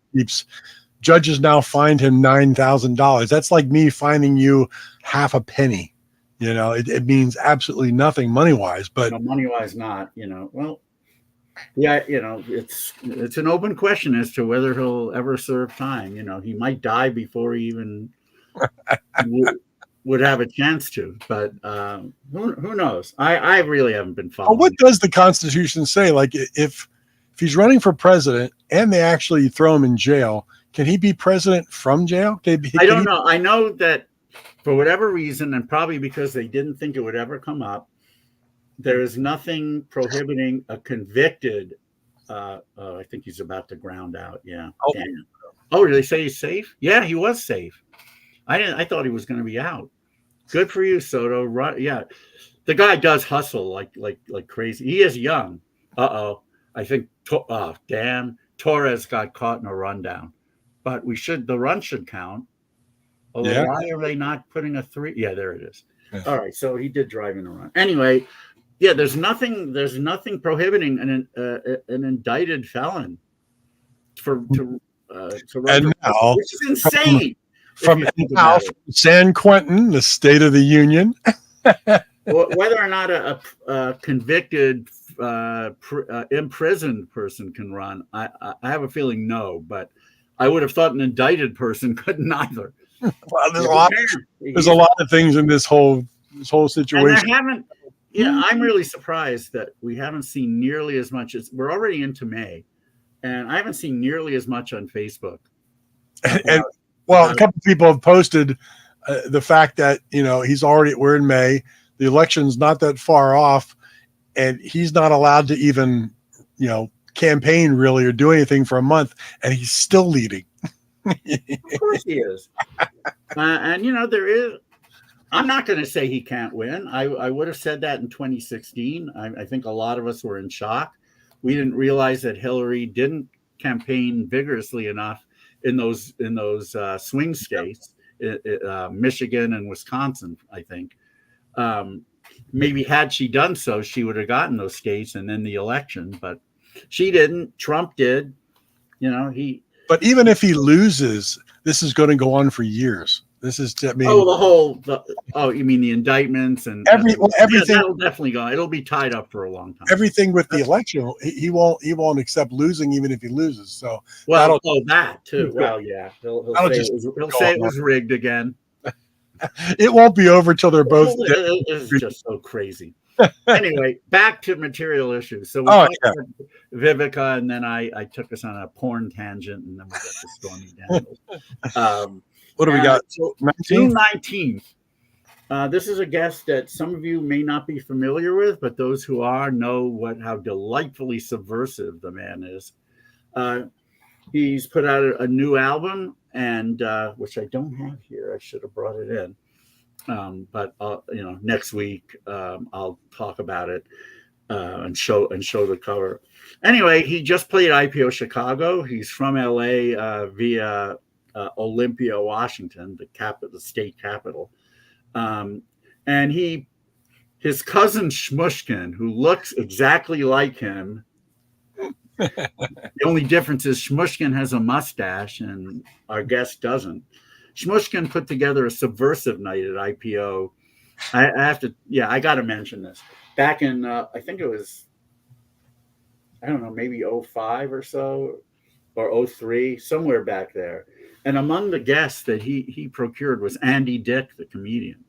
judges now fined him $9,000. That's like me finding you half a penny. It means absolutely nothing money wise, but money wise not. Well, yeah, it's an open question as to whether he'll ever serve time. He might die before he even would have a chance to, but who knows? I really haven't been following. What does the Constitution say? Like if he's running for president and they actually throw him in jail, can he be president from jail? I don't know. I know that for whatever reason, and probably because they didn't think it would ever come up, there is nothing prohibiting a convicted. I think he's about to ground out. Yeah. Oh, did they say he's safe? Yeah, he was safe. I thought he was going to be out. Good for you, Soto. Right? Yeah, the guy does hustle like crazy. He is young. I think. Damn. Torres got caught in a rundown, but the run should count. Although why are they not putting a 3? Yeah, there it is. Yeah. All right, so he did drive in a run. Anyway, yeah, there's nothing and prohibiting an indicted felon to run, now, which is insane. From San Quentin, the State of the Union. Whether or not a convicted, imprisoned person can run, I have a feeling no, but I would have thought an indicted person couldn't either. Well, there's a lot of things in this whole situation. I'm really surprised that we haven't seen nearly as much as we're already into May, and I haven't seen nearly as much on Facebook. Well, a couple of people have posted the fact that we're in May, the election's not that far off, and he's not allowed to even campaign really or do anything for a month, and he's still leading. Of course he is. And there is. I'm not going to say he can't win. I would have said that in 2016. I think a lot of us were in shock. We didn't realize that Hillary didn't campaign vigorously enough in those swing states, Michigan and Wisconsin. I think maybe had she done so, she would have gotten those states and then the election. But she didn't. Trump did. But even if he loses, this is going to go on for years. This is, you mean the indictments and everything? Yeah, that'll definitely go. It'll be tied up for a long time. Everything with the election, he won't accept losing, even if he loses. So, that too. Well, yeah, he'll say it was rigged again. It won't be over till they're both. It's just so crazy. Anyway, back to material issues. So we talked about Vivica, and then I took us on a porn tangent, and then we got to Stormy Daniels. What do we got? So June 19th. This is a guest that some of you may not be familiar with, but those who are know how delightfully subversive the man is. He's put out a new album, and which I don't have here. I should have brought it in. But next week I'll talk about it and show the cover. Anyway, he just played IPO Chicago. He's from LA via Olympia, Washington, the state capital. And his cousin Shmushkin, who looks exactly like him. The only difference is Shmushkin has a mustache and our guest doesn't. Shmushkin put together a subversive night at IPO. I got to mention this. Back in, I think it was, I don't know, maybe 05 or so, or 03, somewhere back there. And among the guests that he procured was Andy Dick, the comedian.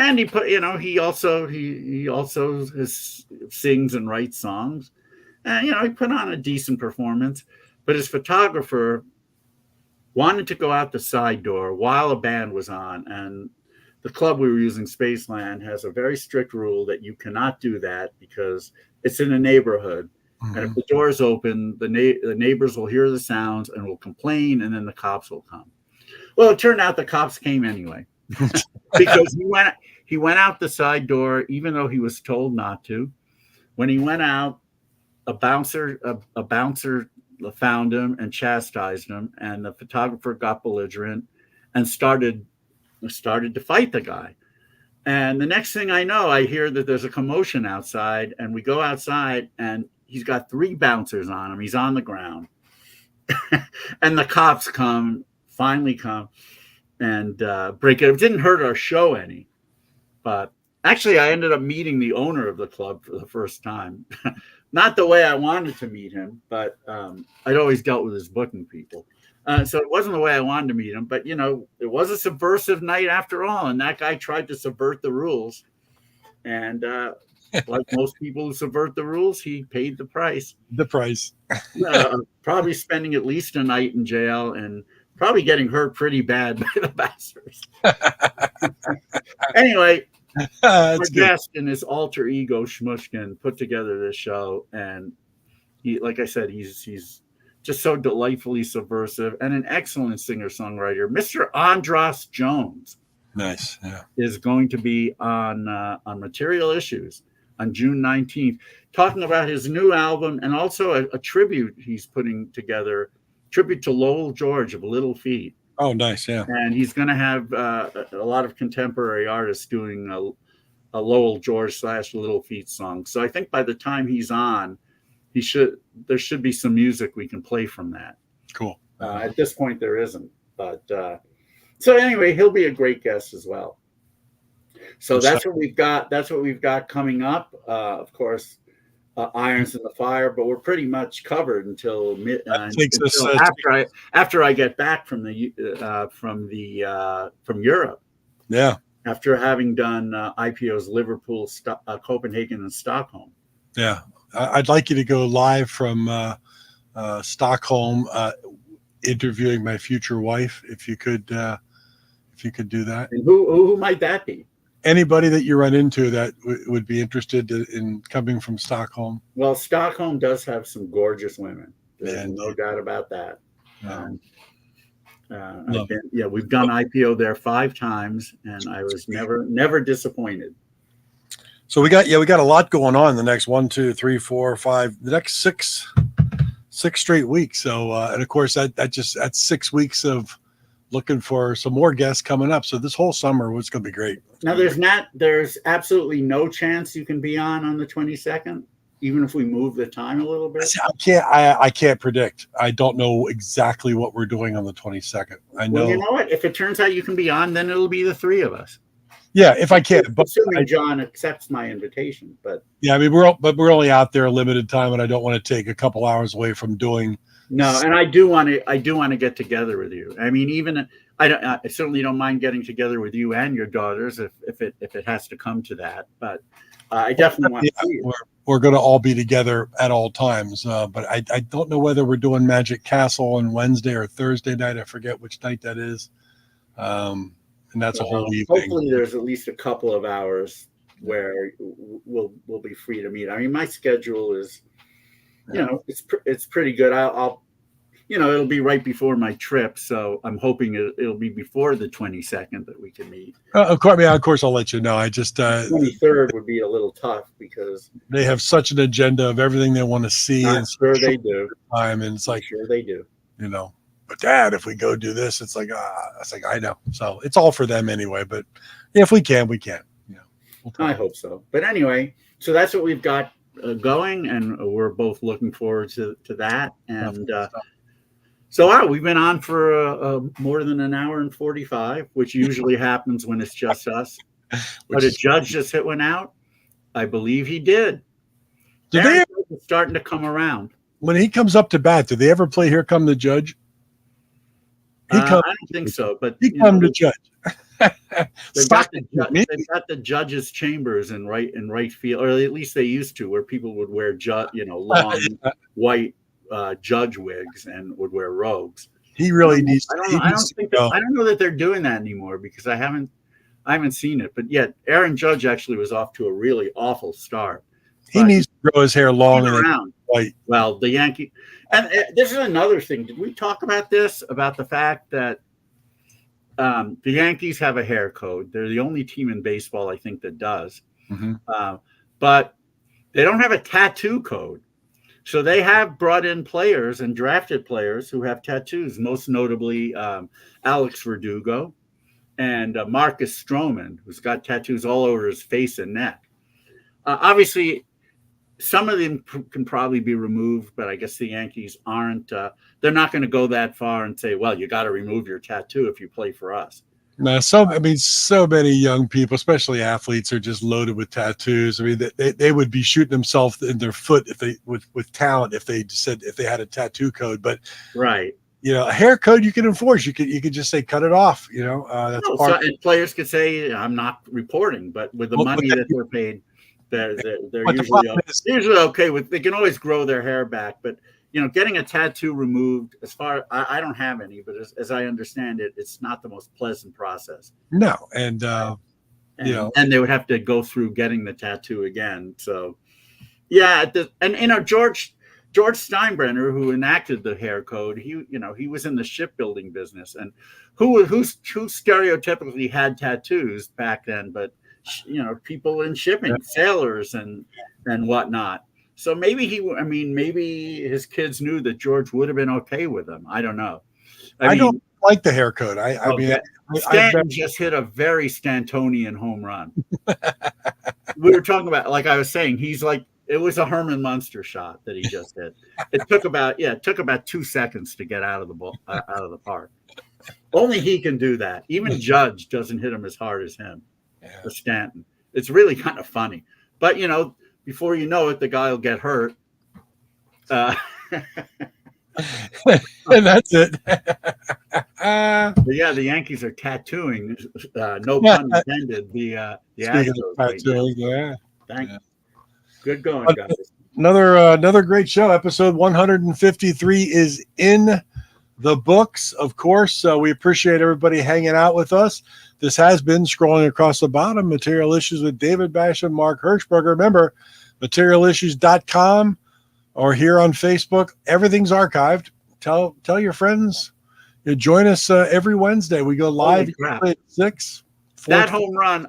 And he put, he also sings and writes songs, and he put on a decent performance. But his photographer wanted to go out the side door while a band was on, and the club we were using, Spaceland, has a very strict rule that you cannot do that because it's in a neighborhood. Mm-hmm. And if the door is open, the neighbors will hear the sounds and will complain, and then the cops will come. Well, it turned out the cops came anyway because he went out the side door, even though he was told not to. When he went out, a bouncer found him and chastised him, and the photographer got belligerent and started to fight the guy. And the next thing I know, I hear that there's a commotion outside, and we go outside, and he's got 3 bouncers on him. He's on the ground. And the cops finally come and break it. It didn't hurt our show any. But actually, I ended up meeting the owner of the club for the first time. Not the way I wanted to meet him, but I'd always dealt with his booking people. So it wasn't the way I wanted to meet him. But, it was a subversive night after all. And that guy tried to subvert the rules. And like most people who subvert the rules, he paid the price. Probably spending at least a night in jail and probably getting hurt pretty bad by the bastards. Anyway, our guest and his alter ego, Shmushkin, put together this show. And he, like I said, he's just so delightfully subversive and an excellent singer-songwriter. Mr. Andras Jones. Nice. Yeah. Is going to be on Material Issues on June 19th, talking about his new album and also a tribute he's putting together, tribute to Lowell George of Little Feat. Oh, nice, yeah. And he's going to have a lot of contemporary artists doing a Lowell George / Little Feat song. So I think by the time he's on, there should be some music we can play from that. Cool. At this point, there isn't, but so anyway, he'll be a great guest as well. So that's what we've got. That's what we've got coming up. Of course, irons in the fire, but we're pretty much covered until after I get back from Europe. Yeah. After having done IPO's Liverpool, Copenhagen, and Stockholm. Yeah, I'd like you to go live from Stockholm, interviewing my future wife, if you could do that. And who might that be? Anybody that you run into that would be interested in coming from Stockholm. Well, Stockholm does have some gorgeous women. There's no doubt about that. We've done IPO there 5 times, and I was never disappointed. So we got a lot going on the next 1, 2, 3, 4, 5, the next six straight weeks. So and of course that's 6 weeks of looking for some more guests coming up. So this whole summer was going to be great. Now there's absolutely no chance you can be on the 22nd, even if we move the time a little bit. I can't predict. I don't know exactly what we're doing on the 22nd. I know. Well, you know what? If it turns out you can be on, then it'll be the 3 of us. Yeah, if I can. But assuming John accepts my invitation. But yeah, I mean we're only out there a limited time, and I don't want to take a couple hours away from doing. No, and I do want to get together with you. I mean, I certainly don't mind getting together with you and your daughters if it has to come to that. But I definitely want to see you. We're going to all be together at all times. But I don't know whether we're doing Magic Castle on Wednesday or Thursday night. I forget which night that is. And that's a whole evening. Hopefully there's at least a couple of hours where we'll be free to meet. I mean, my schedule is, it's pretty good. I'll it'll be right before my trip, so I'm hoping it'll be before the 22nd that we can meet. Of course, I'll let you know. I just 23rd would be a little tough because they have such an agenda of everything they want to see. I'm sure they do. And it's like, sure they do. But Dad, if we go do this, it's like I know. So it's all for them anyway. But if we can, we can. I hope so. But anyway, so that's what we've got going, and we're both looking forward to that. And so we've been on for more than an hour and 45, which usually happens when it's just us. But a judge just hit one out. I believe he did. It's starting to come around. When he comes up to bat, do they ever play "Here Come the Judge"? I don't think so, but he come to judge. They've got the judges' chambers in right field, or at least they used to, where people would wear long white judge wigs and would wear robes. He really needs. I don't know that they're doing that anymore because I haven't seen it. But yet, Aaron Judge actually was off to a really awful start. He needs to grow his hair long and around. White. Well, the Yankee, and this is another thing. Did we talk about this? About the fact that the Yankees have a hair code. They're the only team in baseball, I think, that does. Mm-hmm. But they don't have a tattoo code. So they have brought in players and drafted players who have tattoos, most notably Alex Verdugo and Marcus Stroman, who's got tattoos all over his face and neck. Obviously, some of them can probably be removed, but I guess the Yankees aren't. They're not going to go that far and say, well, you got to remove your tattoo if you play for us. No, so many young people, especially athletes, are just loaded with tattoos. I mean, they would be shooting themselves in their foot if they with talent if they had a tattoo code. But right, a hair code you can enforce. You could just say cut it off. That's and players could say I'm not reporting, but with the money that they're paid, they're usually okay with. They can always grow their hair back, but. Getting a tattoo removed, I don't have any, but as I understand it, it's not the most pleasant process. No, and they would have to go through getting the tattoo again. So, yeah, George Steinbrenner, who enacted the hair code, he was in the shipbuilding business, and who stereotypically had tattoos back then, but people in shipping, sailors and whatnot. So maybe his kids knew that George would have been okay with them. I don't know. I don't like the hair code. Stanton just hit a very Stantonian home run. We were talking about, like I was saying, it was a Herman Munster shot that he just hit. It took about 2 seconds to get out of the ball, out of the park. Only he can do that. Even Judge doesn't hit him as hard as him, or Stanton. It's really kind of funny, but before you know it, the guy will get hurt. And that's it. But yeah, the Yankees are tattooing, no pun intended, the Astros. Tattooing, Good going, guys. Another great show. Episode 153 is in the books, of course. We appreciate everybody hanging out with us. This has been Scrolling Across the Bottom, Material Issues with David Basham, Mark Hershberger. Remember, materialissues.com or here on Facebook. Everything's archived. Tell your friends. Join us every Wednesday. We go live at 6. That home run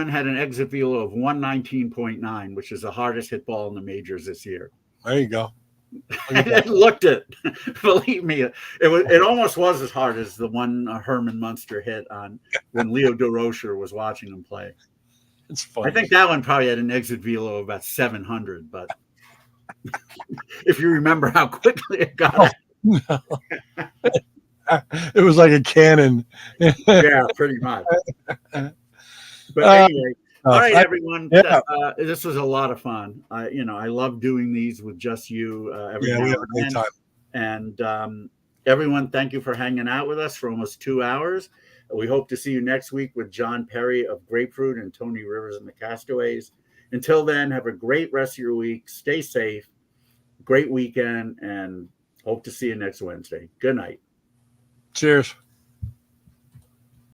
had an exit velo of 119.9, which is the hardest hit ball in the majors this year. There you go. I looked it. Believe me, it almost was as hard as the one Herman Munster hit on when Leo DeRocher was watching him play. It's funny. I think that one probably had an exit velo of about 700, but if you remember how quickly it got no. It was like a cannon. Yeah, pretty much. But anyway, all right, everyone. This was a lot of fun. I love doing these with just you. We have a great time. And everyone, thank you for hanging out with us for almost 2 hours. We hope to see you next week with John Perry of Grapefruit and Tony Rivers and the Castaways. Until then, have a great rest of your week. Stay safe. Great weekend, and hope to see you next Wednesday. Good night. Cheers.